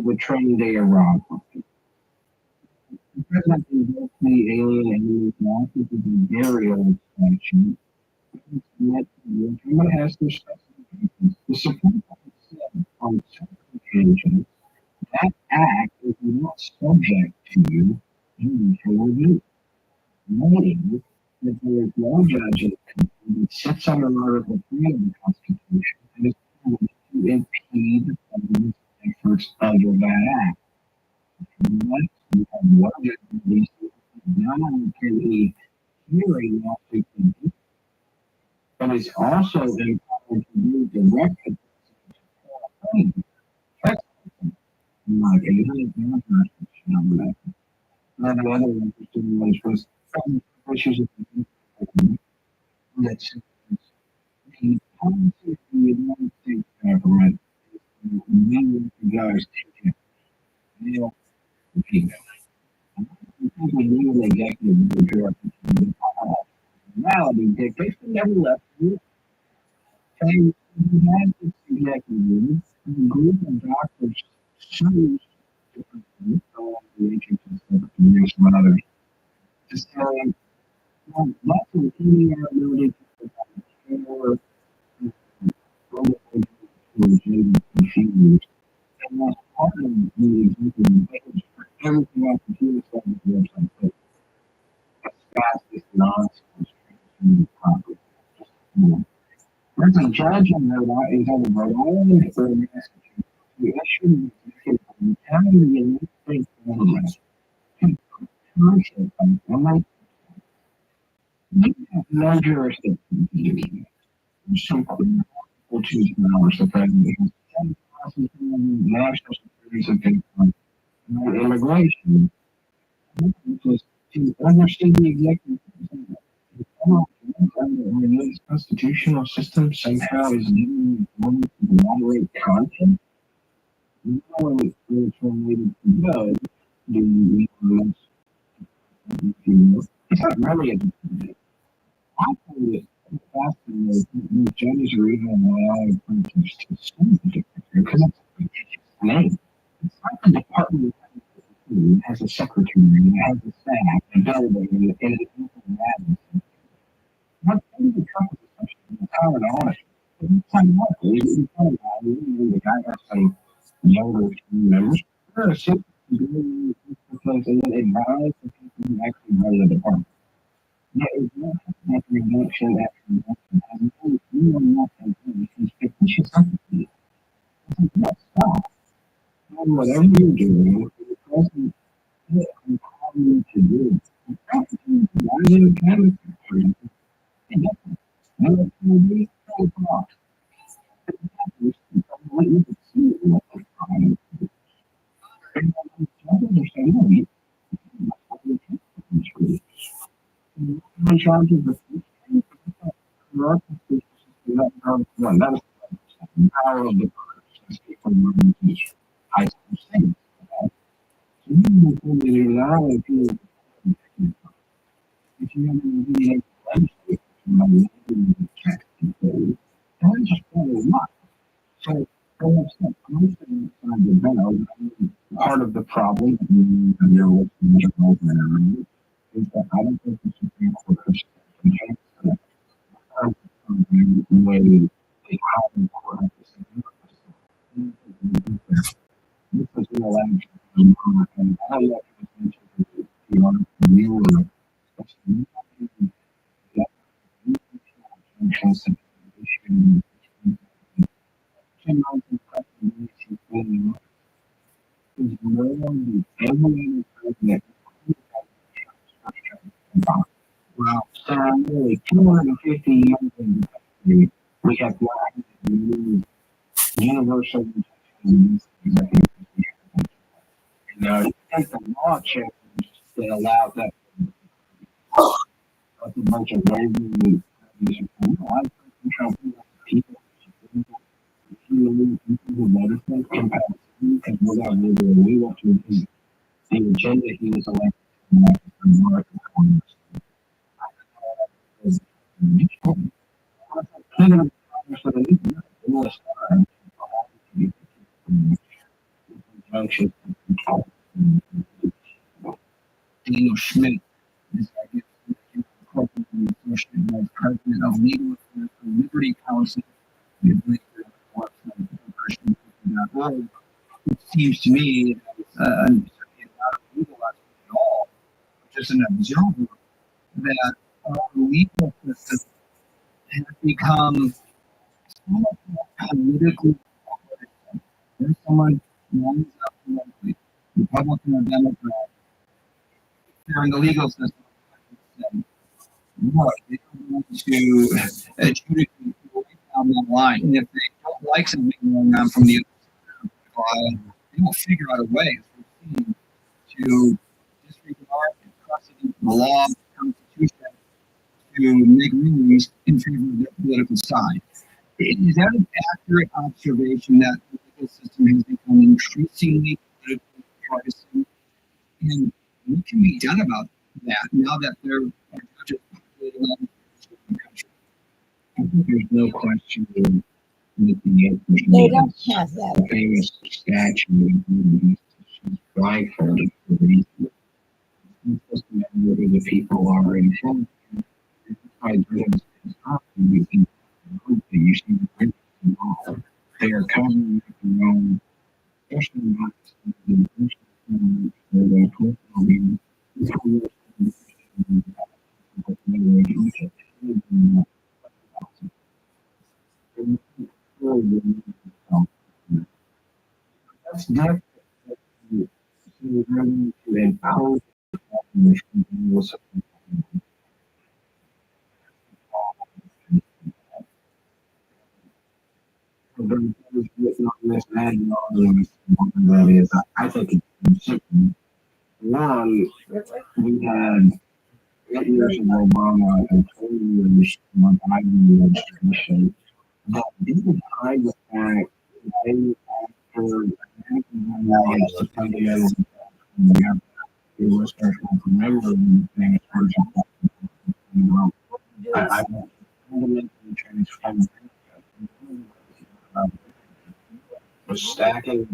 the train day arrived. The President invoked the alien and law, which is a very old statute. I'm going to ask this specifications. The Supreme Court said on several occasions that act is not subject to judicial review, meaning that there is no judge in the country that sits under Article 3 of the Constitution and is able to impede the president's efforts under that act. Unless you have one judge in these cases, not only can he hear a lawsuit, but it's also empowered to do directly like one of the other interesting ones was issues of that the policy of the United States government is many regards to male female. We knew the executive reality dictates but never left you. And we had this executive, a group of doctors sued differently, the agencies and some others, to say, well, that's an any ability to provide confused. And that's part of the executive for everything else to do with the website. But as fast as nonsense properly. There's a judge in Rhode Island for Massachusetts who issued an executive order telling the United States government to concentrate on women. You have no jurisdiction to do that. There's some clear choose powers the president has 10,000 national securities of income and immigration. Just to understand the executive the U.S. constitutional system somehow is giving women to moderate content. Not only it's related to good, it's not really a I find it fascinating that these judges are even allowing plaintiffs to sue the different because it's a name. It's not the has a secretary, and it has a staff, and a building, and an open madness. What the Trump is essentially empowered honest. It's kind of like the guy has some younger team members. They're a simple because and then advise the people who actually run the department. Yeah, it's not like reduction after reduction. And you are not because fictitious empathy. It's like, no, stop. And whatever you're doing, the president I'm calling you to do. Why is it a candidate for you? And that's going to be so far. You can see what they're trying to do. And others are saying, no, you in charge of the power of the high school things. So you can put it in now if you have an idea legislature, somebody check people, that's just really not. So that's not constant inside the bell. Part of the problem that you're looking at over there is that I don't think the Supreme Court has contained that way they have in court at the same time. This was an election, and I don't know if it was mentioned to be honest with you or wow. So really 250 years in the country, we have universal executive. Now, you take the law change that allows that a bunch of lazy people who medicine capacity because we're not really we want to the agenda he was elected Daniel Schmidt is president of Legal Affairs for Liberty Council. It seems to me, certainly not legal at all, just an observer, that our legal system has become somewhat more politically partisan. There's someone who lines up politically, Republican or Democrat, they're in the legal system. Look, they don't want to adjudicate people down that line. And if they don't like something going on from the other side, they will figure out a way, as we've seen, to disregard the precedent, the law, the Constitution, to make rulings in favor of their political side. Is that an accurate observation that the legal system has become increasingly politically partisan? And what can be done about that now that there are judges populating all the country? I think there's no question that the answer They don't have that. famous statue she's blindfolded for a reason. It's just a matter whether the people are informed. You see the print involved. They are covering up their own, especially not the that's not to empower that is, I think it's simple. One, we had 8 years of Obama and 20 years of Biden administration that didn't hide the fact that they after the fundamentals it was remembering the famous version I fundamentally transformed was stacking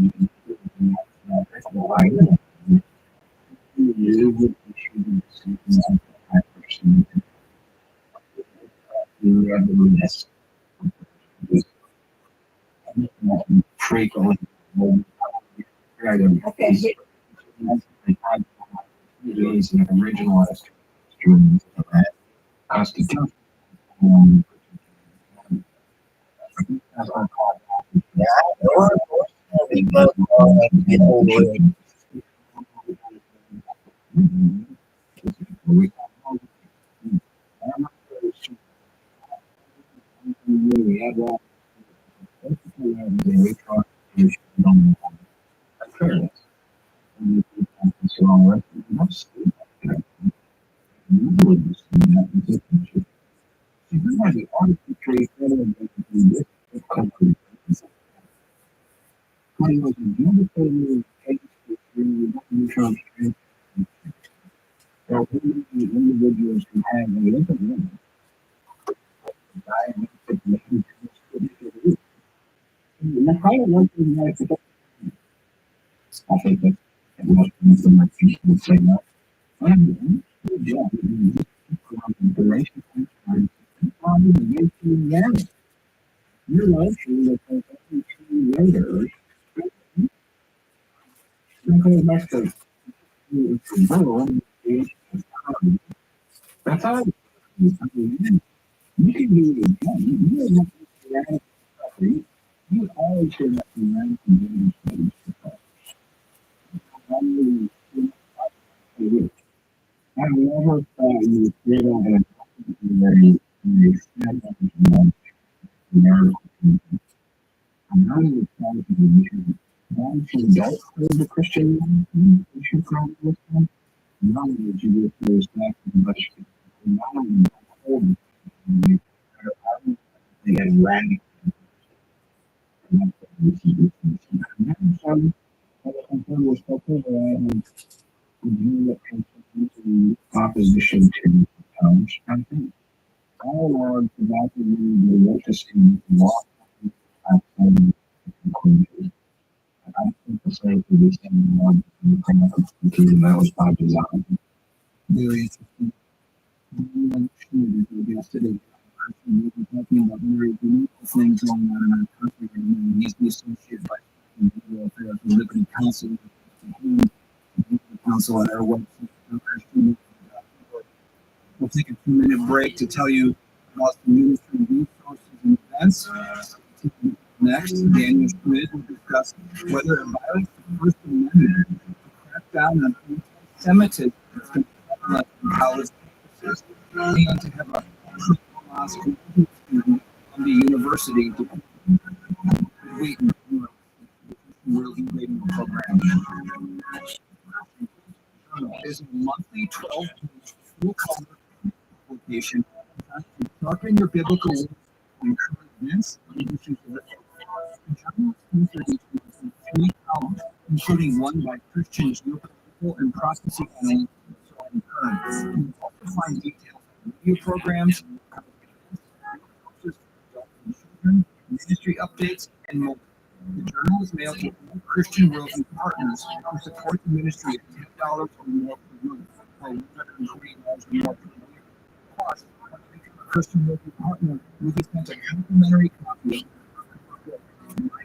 is an issue that seems I perceive the evidence frequently. Okay. It is an originalized constitution. Um, that's what I call we have that. Individuals who have a little I think that most of my people would say no. Yeah, relationship your life is later. Going back to that's all. You can do it again. You don't have to do you always should have to learn to do these things. I never thought you did have a I'm not even trying to be weird. One to adult the Christian you should probably with them. Not only did you get to respect but not only hold they had radical opposition to I think all are provided the noticing law conclusion. I think the same for this thing that was by design. Very interesting. Yesterday, we were talking about very unique things going on in our country, and he's the associate vice president of the Liberty Council. The council at our website. We'll take a 2-minute break to tell you about the ministry resources and events. Next, Daniel Schmidt will discuss whether it violates the First Amendment to crack down on anti-Semitism in college campuses, and to have a mosque student on the university to wait world grading program. Is a monthly 12-page full-color publication to sharpen your biblical encouragements and issues. The journal features 3 columns, including one by Christian geopolitical and prophecy analysts. You can also find details on radio programs, ministry updates, and more. The journal is mailed to all Christian Worldview partners who support the ministry at $10 or more per month, or $120 or more per year. Plus, Christian Worldview partner will be sent a complimentary copy of the book,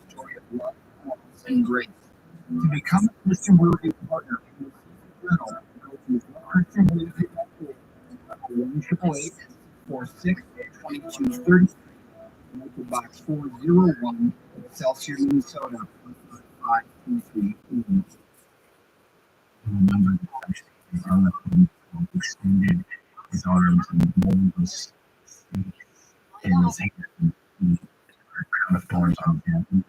The Story of Love, Loss, and Grace. To become a Christian Worldview partner in the journal, go to christianworldview.org, 1-888-46-2230. Local Box 401, Excelsior, Minnesota, 15523. Remember the extended his arms and rolled his snake in his hand. Crown of thorns on him.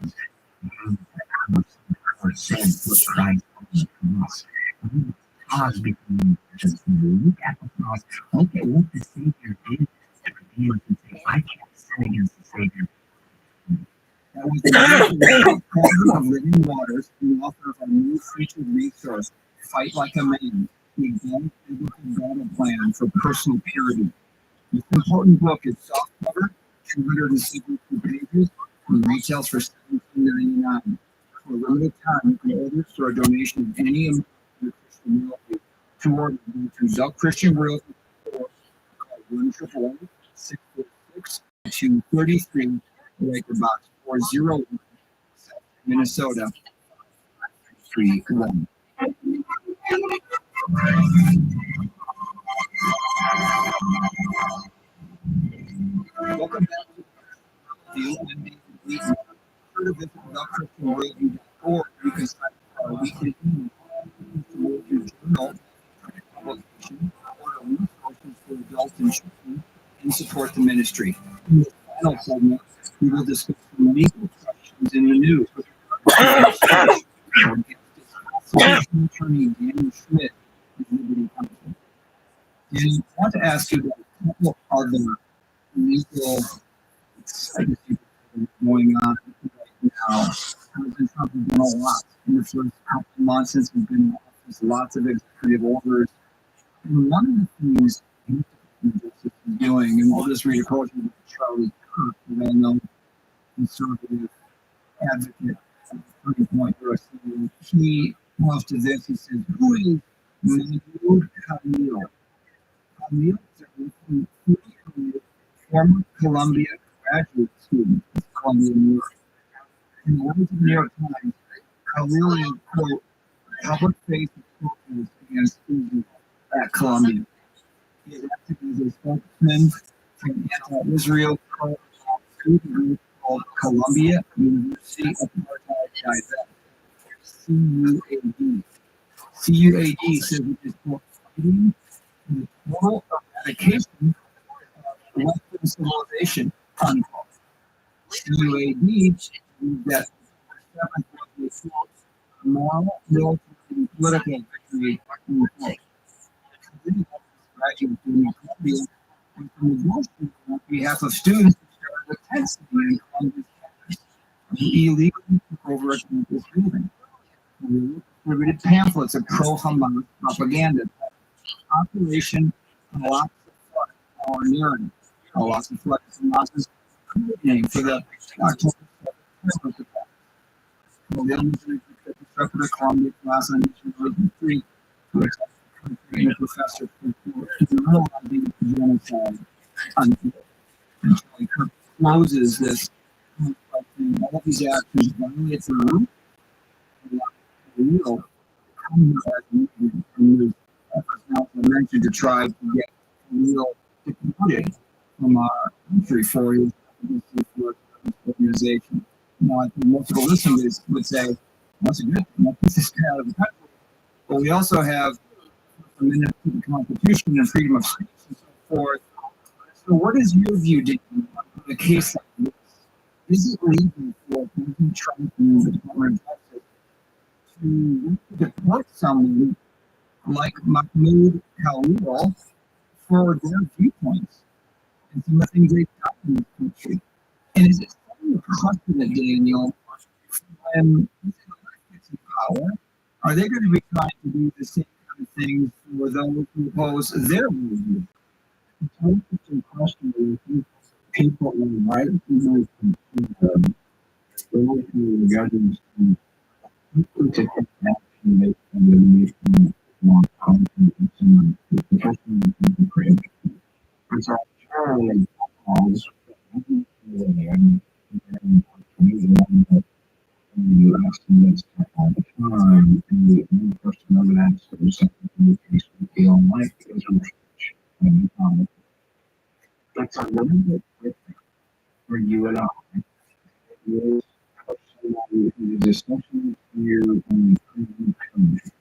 Our sin was Christ on the cross. Pause between just look at the cross. Look at what the Savior did to redeem us and say, I can't sin against the Savior. That was the President of Living Waters, the author of our new featured resource, Fight Like a Man, the Exalted Biblical Battle Plan for Personal Purity. This important book is softcover, 272 pages, and retails for $17.99. For a limited time, you can order for a donation of any amount to the Christian to order to Christian Grove 1-888-646-233, Laker Box 401, Minnesota 31. Welcome back to the Be sure to visit withoutchristianworldview.org. You can sign up for our weekly email to your journal publication, order resources for adults and children, and support the ministry. In the final segment, we will discuss some legal questions in the news with Constitutional Attorney Daniel Schmidt of Liberty Counsel. And I want to ask you about a couple other legal going on right now. President Trump has done a lot in the first couple of months since we've been in office, lots of executive orders. And one of the things Justice is doing, and I'll just read a quote from Charlie Kirk, a well-known conservative advocate at the 30-point USA. He comes to this, he says, who is Mahmoud Khalil? Khalil is a former Columbia graduate student of Columbia, New York. In the words of the New York Times, Khalil is, quote, public face of protest against Israel at Columbia. He is acting as a spokesman for an anti-Israel student group called Columbia University Apartheid Divest, CUAD. CUAD says it is quote, fighting for the total eradication of Western civilization, unquote. CUAD believes that the 7th was a quote, moral, military, and political victory, unquote. Graduate student Columbia and from negotiating on behalf of students who started a tent city in Columbia's campus, who illegally took over a campus building. They distributed pamphlets of pro-Hamas propaganda. Operation Al-Aqsa Flood, our narrative. Al-Aqsa Flood is Hamas's code name for the October 7th terrorist attack. The instructor of Columbia class on national history to accept and a professor for neurology genocide. And Charlie Kirk closes this by saying all of these actions violate the root of real as movement from the efforts now I mentioned to try to get real deported from our country 4 years for this organization. Now, I think most people listening to this would say, that's a good thing, that puts this guy out of the country. But we also have amendment to the Constitution and freedom of speech and so forth. So, what is your view, Dan, on a case like this? Is it legal for President Trump and the Department of Justice to deport someone like Mahmoud Khalil for their viewpoints and some of the things they've done in this country? And is it setting a precedent, Daniel, when it's in power? Are they going to be trying to do the same things for those who oppose their movement? It's an interesting question. People who write those who judges to take action based on the mission more content and some professional creation. And so generally calls in the U.S. and that's all the time. And the only person over that is the second in the case we feel like is research. That's a little bit different for you and I. It is personally, it is especially here in the prison community.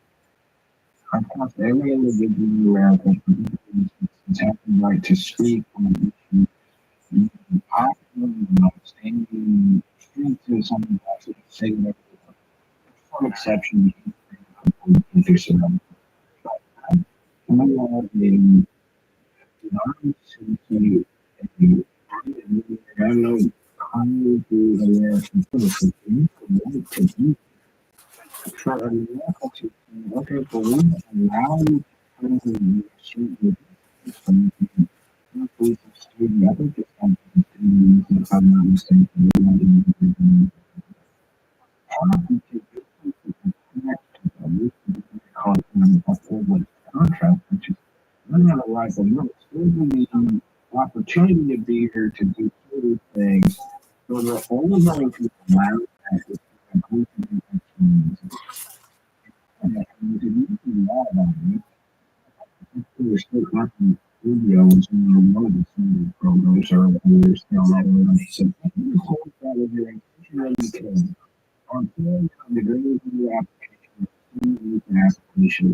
Of course, every individual has the right to speak on issues. Popular, outstanding, streets or something else to say whatever. Some exceptions to do so. But we are non-citizen, I know Congress is American citizens, for America to okay, but we allow you to shoot with police student. I think it's something if I'm not mistaken. type of work. Still give the opportunity to be here to do certain things. So we're only going to allow that if we're going to do extremism. And if you can law about it, we're still working videos and one of the senior programs are we're still not really so the whole part of your education on filling out the grades of your application, application.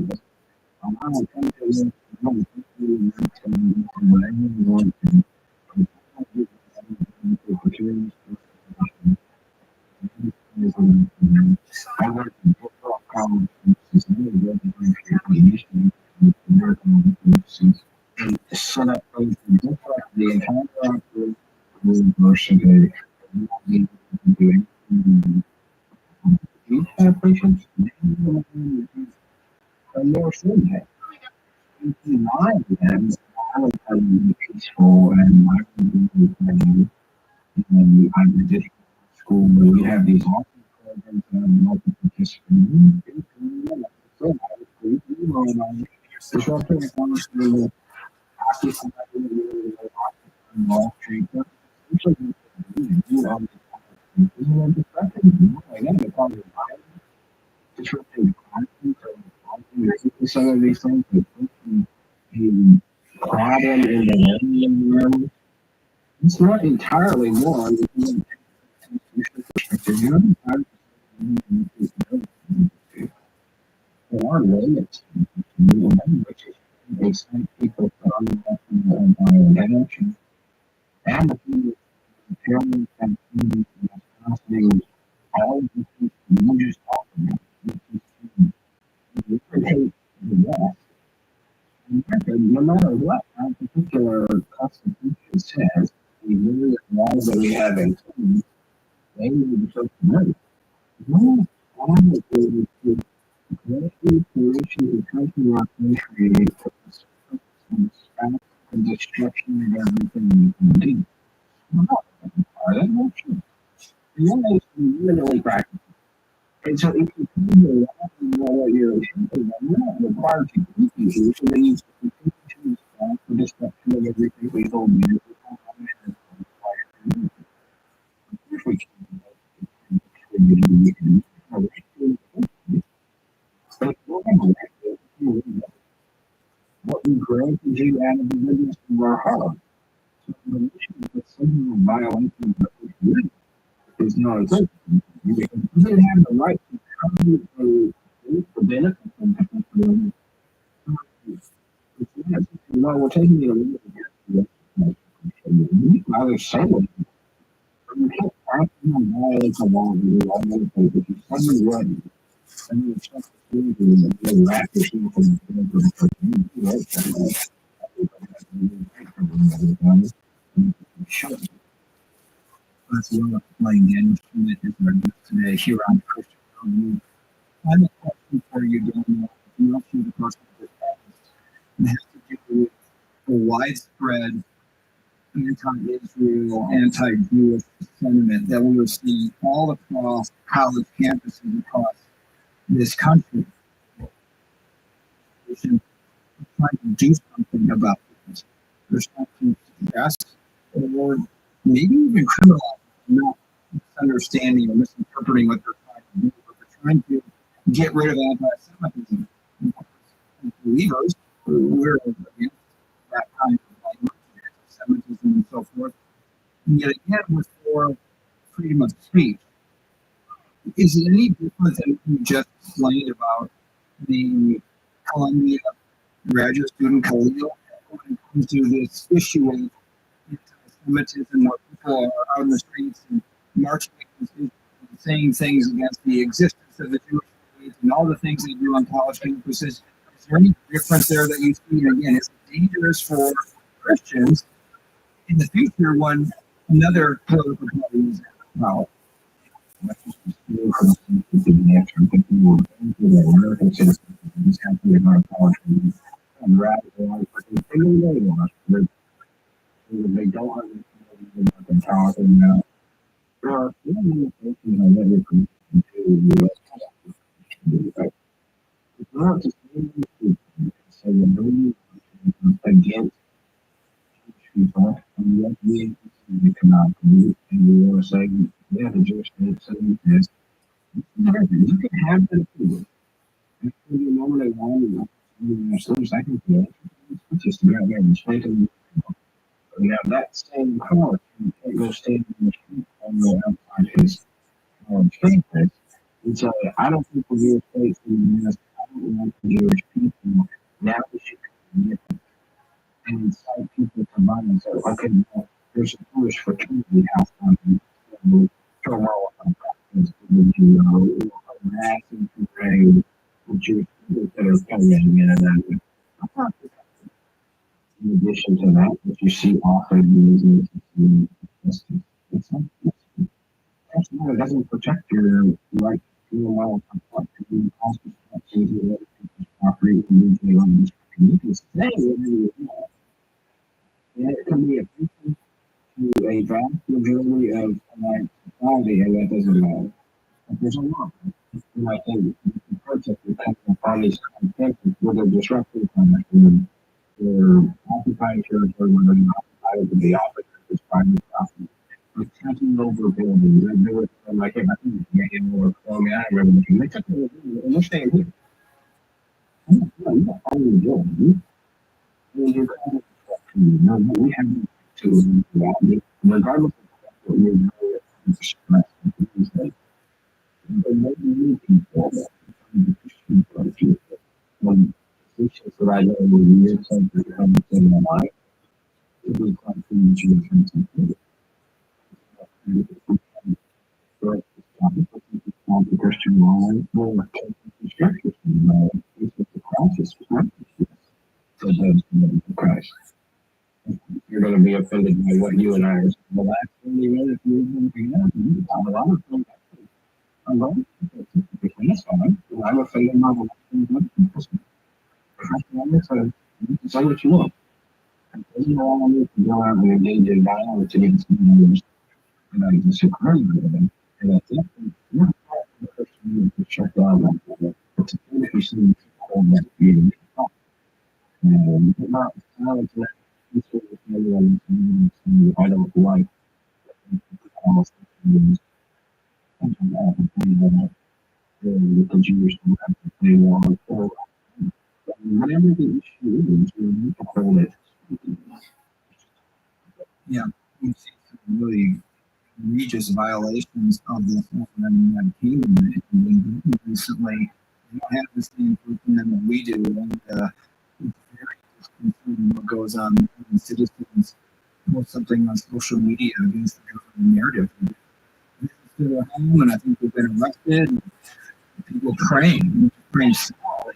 I will come to you, I will come to you and tell you whatever you want to. Opportunities. I work in football college, since I was ready for commission, American since set up those the entire operation university. Do you have patients? More should have. Mine and I would tell you be peaceful and I would be and I did school where we have these awesome programs and multiple participants. So I was pretty on the short term honestly hockey somebody Wall Street. Usually you know isn't it the again they call it it's really some of these things that the problem in the environment. It's not entirely wrong. There are limits. They send people from energy and the parents and communities constantly all of the things you just talked about. No matter what our particular constitution says, we really laws that we have in place, they need to show commitment. No, I would say to greatly creation of the country our country for the destruction of everything we can do. Are that not true? The is literally practical. And so if you come to a lot of what you're not required to do these, so then you continue to respond for destruction of everything we hold near. If we can what we granted you out of the goodness of our heart. So the mission that somehow violating the is not a good thing. You didn't have the right to come to the benefit from that. Well, we're taking it a little bit. Rather say you can't practically violate the law with all the papers. If somebody ready, and you expect to do it, and wrap yourself in the Let's love playing games with our guest today here on Christian Review. I have a question for you, Daniel. You asked me the question of this podcast. It has to do with the widespread anti-Israel, anti-Jewish sentiment that we are seeing all across college campuses across this country. We should try to do something about this. There's something to suggest or maybe even criminalize not misunderstanding or misinterpreting what they're trying to do, but they're trying to get rid of anti-Semitism. As believers, we're against that kind of language, anti-Semitism and so forth. And yet again, we're for freedom of speech. Is it any different than you just explained about the Columbia graduate student Khalil when it comes to this issue of anti-Semitism, where people are out in the streets and marching against Israel and saying things against the existence of the Jewish state and all the things they do on college campuses? Is there any difference there that you see? And again, is it dangerous for Christians in the future when another political party is in power? American citizens in this country are not college and radicalized, but they don't understand what they're talking about. There are limitations on what you're going to do. It's not just say the movie against they come out and you want to say, yeah, the Jewish state said this. You can have that opinion. If you know what I want, I can feel it. It's just about there and shaking. Now that same car can't go stand in the street on the outside his campus and say, I don't think the Jewish state is this. I don't want the Jewish people. Now we should get and incite people to violence. So, okay, well, there's a Jewish fraternity house on here. So, turmoil on practice with the harassing parade with Jewish people that are coming in and out. In addition to that, what you see often is it's not, that's not, it doesn't protect your right to feel well about the consequences of other people's property and usually on this. You can say whatever you want. And it can be offensive to a vast majority of society, and that doesn't matter. But there's a lot. And I think the protest is coming upon these consensus with a disruptive kind they're occupying territory when they're not entitled to be occupied as private property. They're taking over buildings. They're doing it like if I can get in or I mean, I remember looking. They took over buildings and they're staying here. You're not owning the building. You're kind of construction. No, we have to regardless of what you're doing, it's stress. There may be people that the Christian culture when positions that I know will years later come in my life. It was quite huge in terms of the Christian role or construction role is that the cross is righteousness for those who know Christ. You're going to be offended by what you and I are saying. The last 30 minutes you're going to be having, a lot of things. I'm going to that's fine. I'm offended by the last 30 minutes. You can say what you want. And you know, all I need to go out and engage in violence against others and I disagree with them. And I think you're not the person to check out like that. It's a thing that you see people that you and you're not silent to that. I don't like almost the Jewish don't have to play along or whatever the issue is, you need to hold it. Yeah, we've seen some really egregious violations of the Fourth Amendment in the United Kingdom recently. We don't have the same Fourth Amendment we do, and it's very disconcerting what goes on when citizens post something on social media against the government narrative. This is still at home, and I think they've been arrested. And people praying small.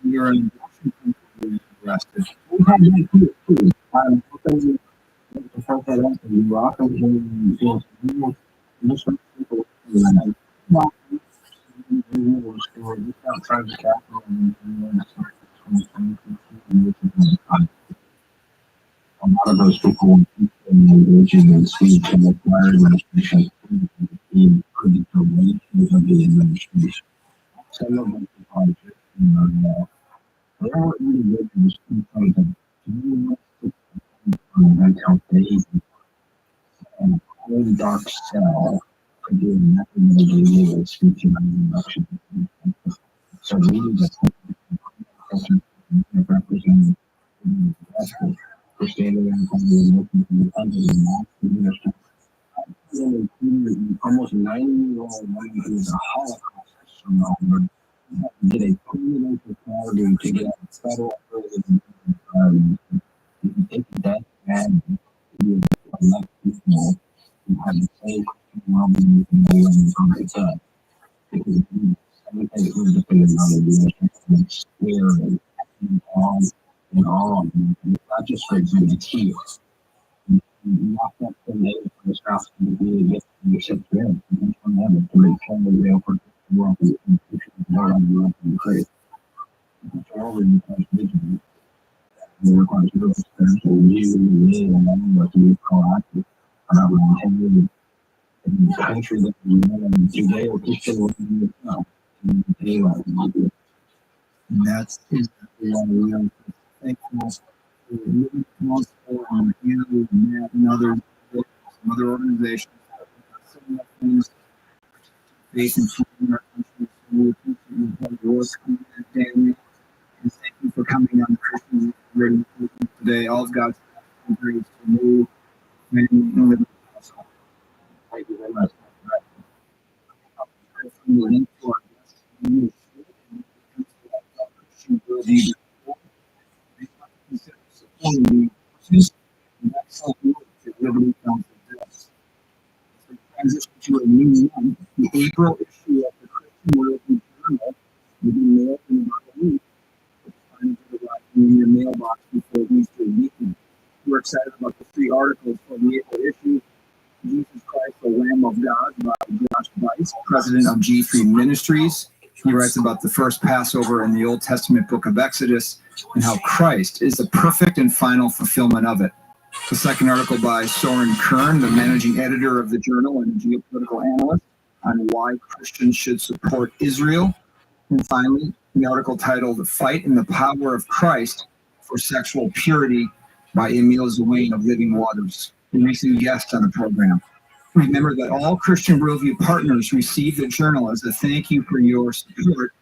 You're an abortion people arrested. We have that too. To help that up, and you often hear most people outside the capital a lot of those people engaging in speech and require administration could delay of the administration. Some of them are just there are individuals who think that you until days and a whole dark cell could do nothing but illegal speech and election. So we need to represent for standing in front of the looking almost 90-year-old woman who was a Holocaust survivor did a presidential party to get a federal president. You can take that and elect people who have the same well-being and it's because everything is dependent on the administration square and on and not just for example it's here. Lock up the name for this house to be against your six parents and from them to make sure that they offer the world and not on the world and trade. It's all in the vision. They require zero spiritual you and me and everyone to be proactive about maintaining the country that we live in Judeo-Christian world itself. And that's exactly why we are thankful for living gospel on you and Matt and others from other organizations that are setting up things, faith and freedom in our country. So we appreciate your hard work, Daniel, and thank you for coming on the Christian Radio today. All of God's grace to you and live. Thank you very much. From the link to our guest, Christian worldview. They have to consider supporting the forces and excellent work that Liberty Council does. As we transition to a new month, the April issue of the Christian Worldview Journal will be mailed in about a week. It's time to arrive in your mailbox before Easter weekend. We're excited about the 3 articles for the April issue. Jesus Christ, the Lamb of God, by Josh Weiss, president of G3 Ministries. He writes about the first Passover in the Old Testament book of Exodus and how Christ is the perfect and final fulfillment of it. The second article by Soren Kern, the managing editor of the journal and a geopolitical analyst, on why Christians should support Israel. And finally, the article titled "The Fight and the Power of Christ for Sexual Purity" by Emil Zwane of Living Waters, a recent guest on the program. Remember that all Christian Worldview partners receive the journal as a thank you for your support.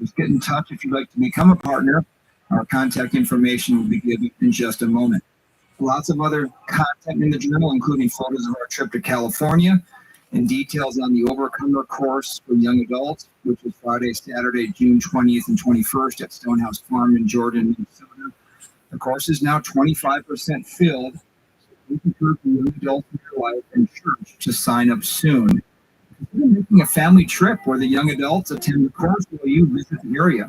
Just get in touch if you'd like to become a partner. Our contact information will be given in just a moment. Lots of other content in the journal, including photos of our trip to California and details on the Overcomer course for young adults, which is Friday, Saturday, June 20th and 21st at Stonehouse Farm in Jordan, Minnesota. The course is now 25% filled. We encourage young adults in your life and church to sign up soon. We're making a family trip where the young adults attend the course while you visit the area.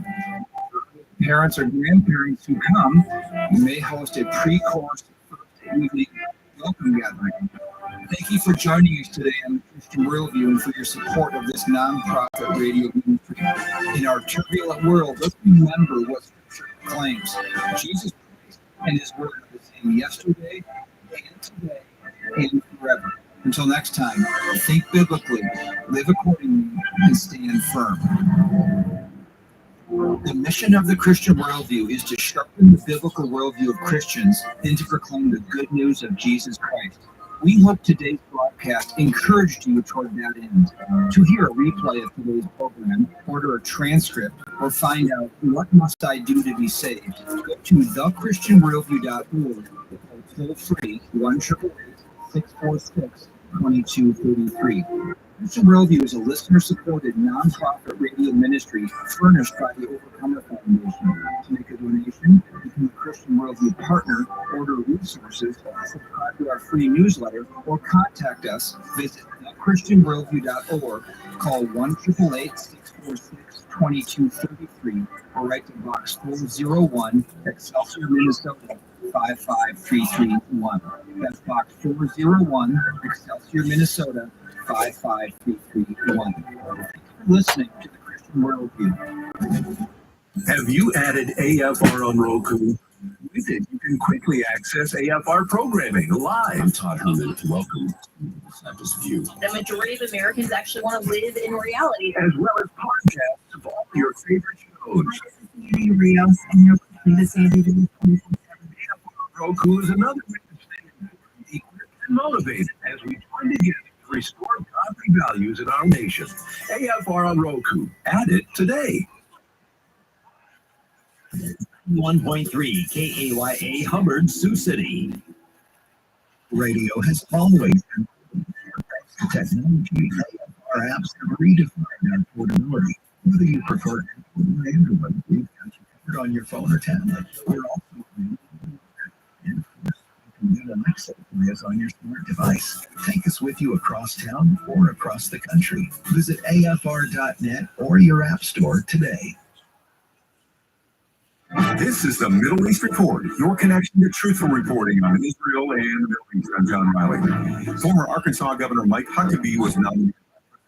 Parents or grandparents who come, we may host a pre-course Thursday evening welcome gathering. Thank you for joining us today on Christian Worldview and for your support of this nonprofit radio ministry. In our turbulent world, let's remember what Scripture claims. Jesus Christ and His Word are the same yesterday, and today, and forever. Until next time, think biblically, live accordingly, and stand firm. The mission of the Christian Worldview is to sharpen the biblical worldview of Christians and to proclaim the good news of Jesus Christ. We hope today's broadcast encouraged you toward that end. To hear a replay of today's program, order a transcript, or find out what must I do to be saved, go to thechristianworldview.org. Toll free 1-888-646-2233. Christian Worldview is a listener-supported nonprofit radio ministry furnished by the Overcomer Foundation. To make a donation, become a Christian Worldview partner, order resources, subscribe to our free newsletter, or contact us. Visit thechristianworldview.org, call 1-888-646-2233, or write to Box 401, Excelsior, Minnesota 55331. That's Box 401, Excelsior, Minnesota 55331. Thank you for listening to the Christian Worldview. Have you added AFR on Roku? With it, you can quickly access AFR programming live. I'm Todd Hummond. Welcome. It's not just you. The majority of Americans actually want to live in reality. As well as podcasts of all your favorite shows. Andy Rios, and you're listening to Sandy Lee 24/7. Roku is another way to stay equipped and motivated as we join together to restore godly values in our nation. AFR on Roku. Add it today. 1.3 KAYA Hubbard, Sioux City. Radio has always been thanks to technology. AFR apps have redefined our portability. Whether you prefer Apple or Android, we've got you covered on your phone or tablet. We're also available and of course, you can do Alexa for us on your smart device. Take us with you across town or across the country. Visit afr.net or your app store today. This is the Middle East Report, your connection to truthful reporting on Israel and the Middle East. I'm John Riley. Former Arkansas Governor Mike Huckabee was nominated by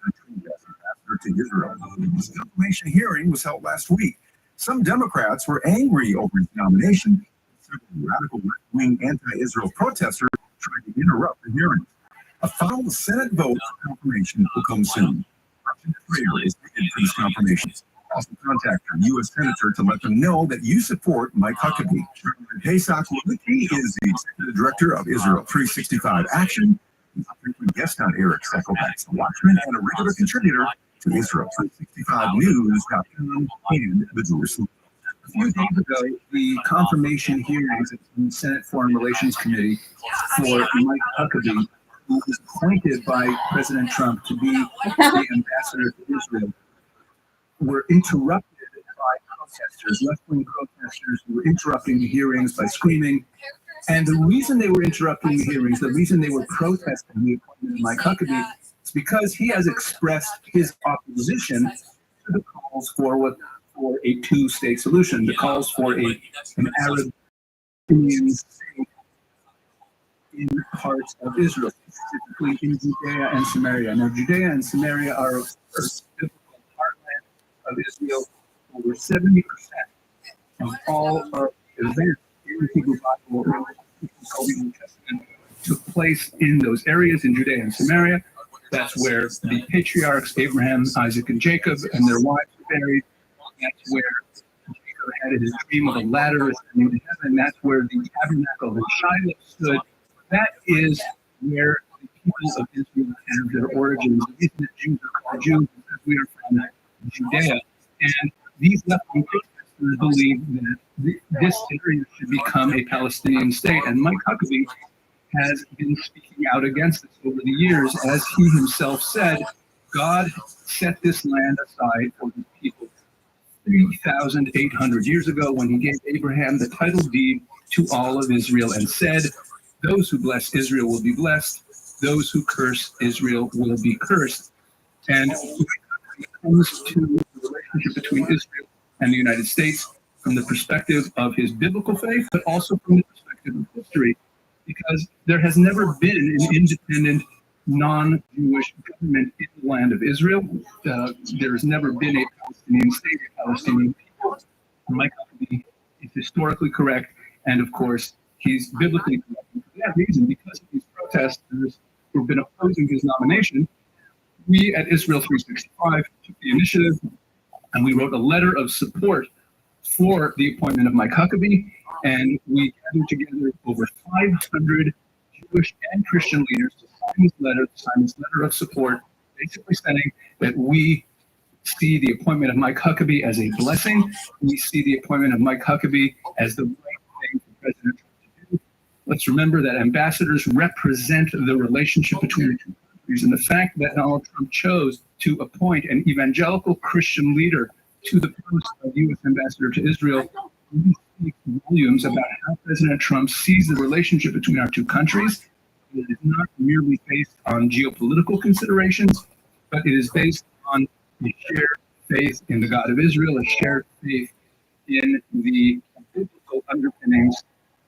President Trump as ambassador to Israel. His confirmation hearing was held last week. Some Democrats were angry over his nomination. Several radical left-wing anti-Israel protesters tried to interrupt the hearing. A final Senate vote for confirmation will come soon. Prayer is needed for these confirmations. Also contact your U.S. Senator to let them know that you support Mike Huckabee. Pesach Levicki is the Executive Director of Israel 365 Action. He's a frequent guest on Eric Seckelbeck's Watchman and a regular contributor to Israel365news.com and the Jerusalem. A few days ago, the confirmation hearings at the Senate Foreign Relations Committee for Mike Huckabee, who was appointed by President Trump to be the ambassador to Israel, were interrupted by protesters, left-wing protesters who were interrupting the hearings by screaming. And the reason they were interrupting the hearings, the reason they were protesting the appointment of Mike Huckabee, is because he has expressed his opposition to the calls for a two-state solution, the calls for an Arab Palestinian state in parts of Israel, specifically in Judea and Samaria. Now, Judea and Samaria are, of course, biblical heartland of Israel. Over 70% of all of events in the Hebrew Bible, the New Testament, took place in those areas in Judea and Samaria. That's where the patriarchs Abraham, Isaac, and Jacob and their wives were buried. That's where Jacob had his dream of a ladder ascending to heaven. That's where the tabernacle of Shiloh stood. That is where the people of Israel have their origins. The reason that Jews are called Jews is because we are from Judea. And these left-wing protesters believe that this area should become a Palestinian state. And Mike Huckabee has been speaking out against this over the years. As he himself said, God set this land aside for his people 3,800 years ago when he gave Abraham the title deed to all of Israel and said, those who bless Israel will be blessed, those who curse Israel will be cursed. And when it comes to the relationship between Israel and the United States from the perspective of his biblical faith, but also from the perspective of history, because there has never been an independent, non-Jewish government in the land of Israel. There has never been a Palestinian state, a Palestinian people. Mike Huckabee is historically correct, and of course, he's biblically correct. And for that reason, because of these protesters who have been opposing his nomination, we at Israel 365 took the initiative, and we wrote a letter of support for the appointment of Mike Huckabee, and we gathered together over 500 Jewish and Christian leaders to sign this letter of support, basically saying that we see the appointment of Mike Huckabee as a blessing. We see the appointment of Mike Huckabee as the right thing for President Trump to do. Let's remember that ambassadors represent the relationship between the two countries, and the fact that Donald Trump chose to appoint an evangelical Christian leader to the post of U.S. ambassador to Israel speaks volumes about how President Trump sees the relationship between our two countries. It is not merely based on geopolitical considerations, but it is based on a shared faith in the God of Israel, a shared faith in the biblical underpinnings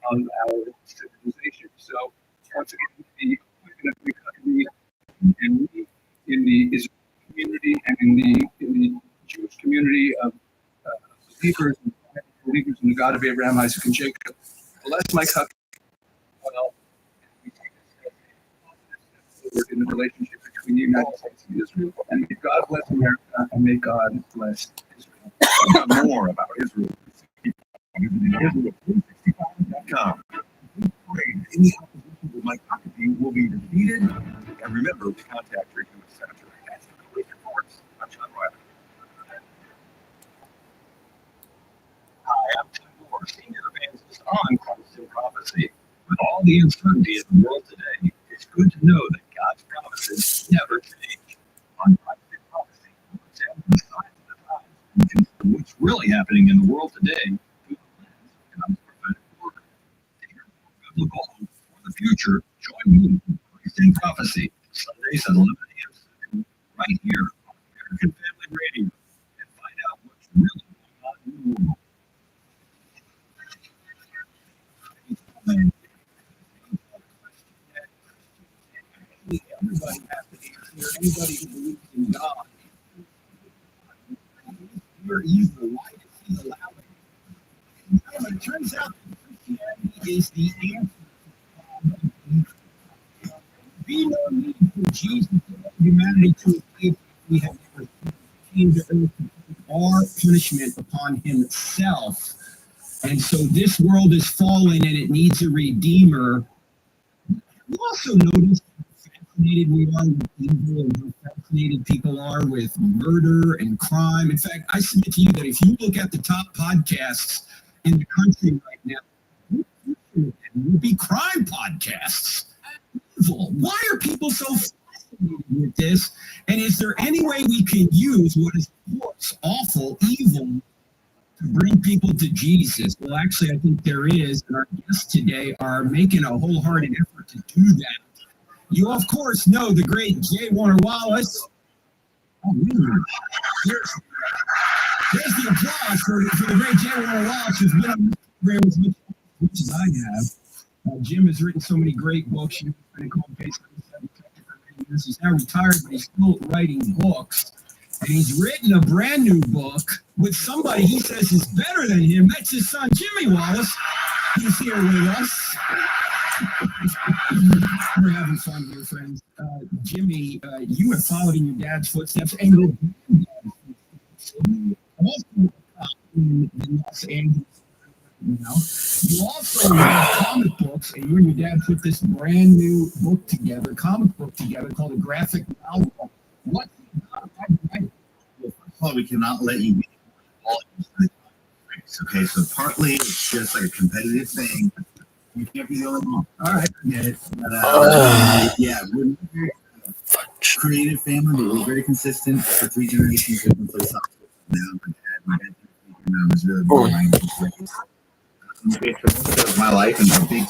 of our civilization. So, once again, the appointment of Mike Huckabee and we in the Israeli community and in the Jewish community of believers in the God of Abraham, Isaac, and Jacob. Bless Mike Huckabee. Well, we take this as a positive step forward in the relationship between the United States and Israel. And may God bless America, and may God bless Israel. Find out more about Israel. Israel365.com. We pray that any opposition to Mike Huckabee will be defeated. And remember to contact your U.S. Senator. That's the Police Reports. I'm John Riley. Hi, I'm Tim Moore, Senior Evangelist on Christ in Prophecy. With all the uncertainty in the world today, it's good to know that God's promises never change. On Christ in Prophecy, we examine the signs of the times and what's really happening in the world today through the lens of God's prophetic word. To hear more biblical hope for the future, join me in Christ in Prophecy, Sundays at 11 a.m. Central, right here on American Family Radio, and find out what's really going on in the world. Everybody has to answer. Anybody who believes in God, where is the light? Is he allowing? But it turns out that Christianity is the answer to be no need for Jesus to let humanity to escape. We have never came to earth to put our punishment upon himself. And so this world is fallen and it needs a redeemer. You also notice the fact fascinated we are with evil and how fascinated people are with murder and crime. In fact, I submit to you that if you look at the top podcasts in the country right now, it will be crime podcasts. Evil. Why are people so fascinated with this? And is there any way we can use what is, of course, awful, evil, to bring people to Jesus? Well, actually, I think there is, and our guests today are making a wholehearted effort to do that. You, of course, know the great J. Warner Wallace. Oh, really? There's the applause for the great J. Warner Wallace, who's been on this program as much as I have. Jim has written so many great books. You've been called basically for many years. He's now retired, but he's still writing books. And he's written a brand new book with somebody he says is better than him. That's his son, Jimmy Wallace. He's here with us. We're having fun here, friends. Jimmy, you have followed in your dad's footsteps, and your also in Los Angeles. You also write comic books, and you and your dad put this brand new comic book together called a graphic novel. What's it about? Well, first of all, we cannot let you be all into the comics. Okay, so partly it's just like a competitive thing. You can't be the only one. All right, I get it. But, yeah, we're very creative family, but we're very consistent for 3 generations. We've been playing soccer now. My dad was really behind my life and a big.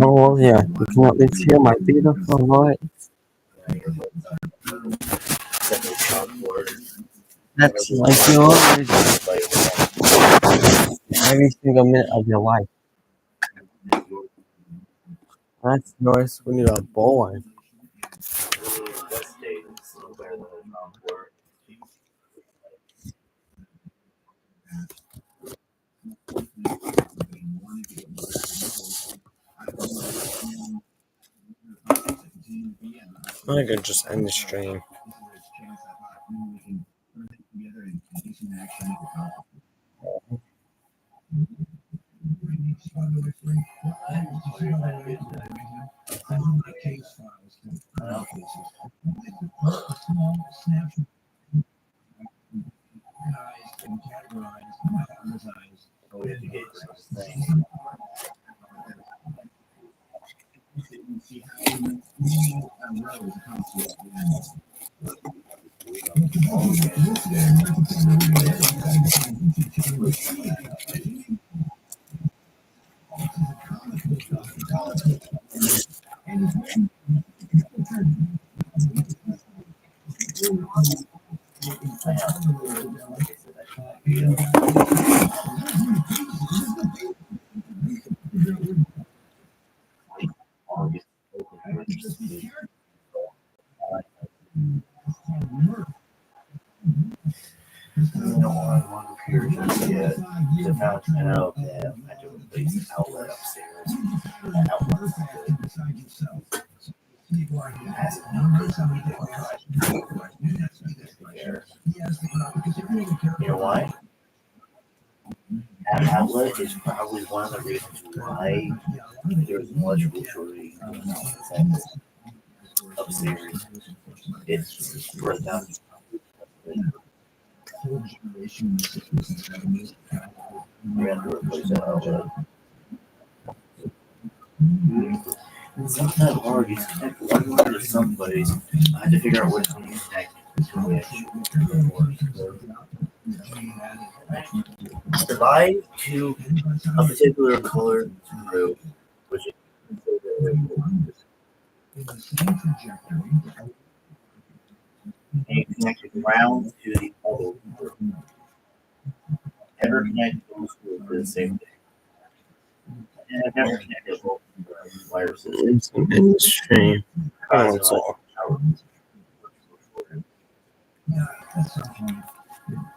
Oh, yeah, you can at least hear my beautiful voice. That's like yours every single minute of your life. That's yours when you were born. I could just end the stream. You know why? That outlet is probably one of the reasons why there's an electrical shortage upstairs. It's for them. We have to replace that outlet. Sometimes hard. You connect one wire to someplace. I had to figure out which one you connect to which. Divide to a particular color group, which is and you connect the ground to the other group. Never connect those two to the same thing. And I've never connected both wire systems. In the stream. Oh, it's all.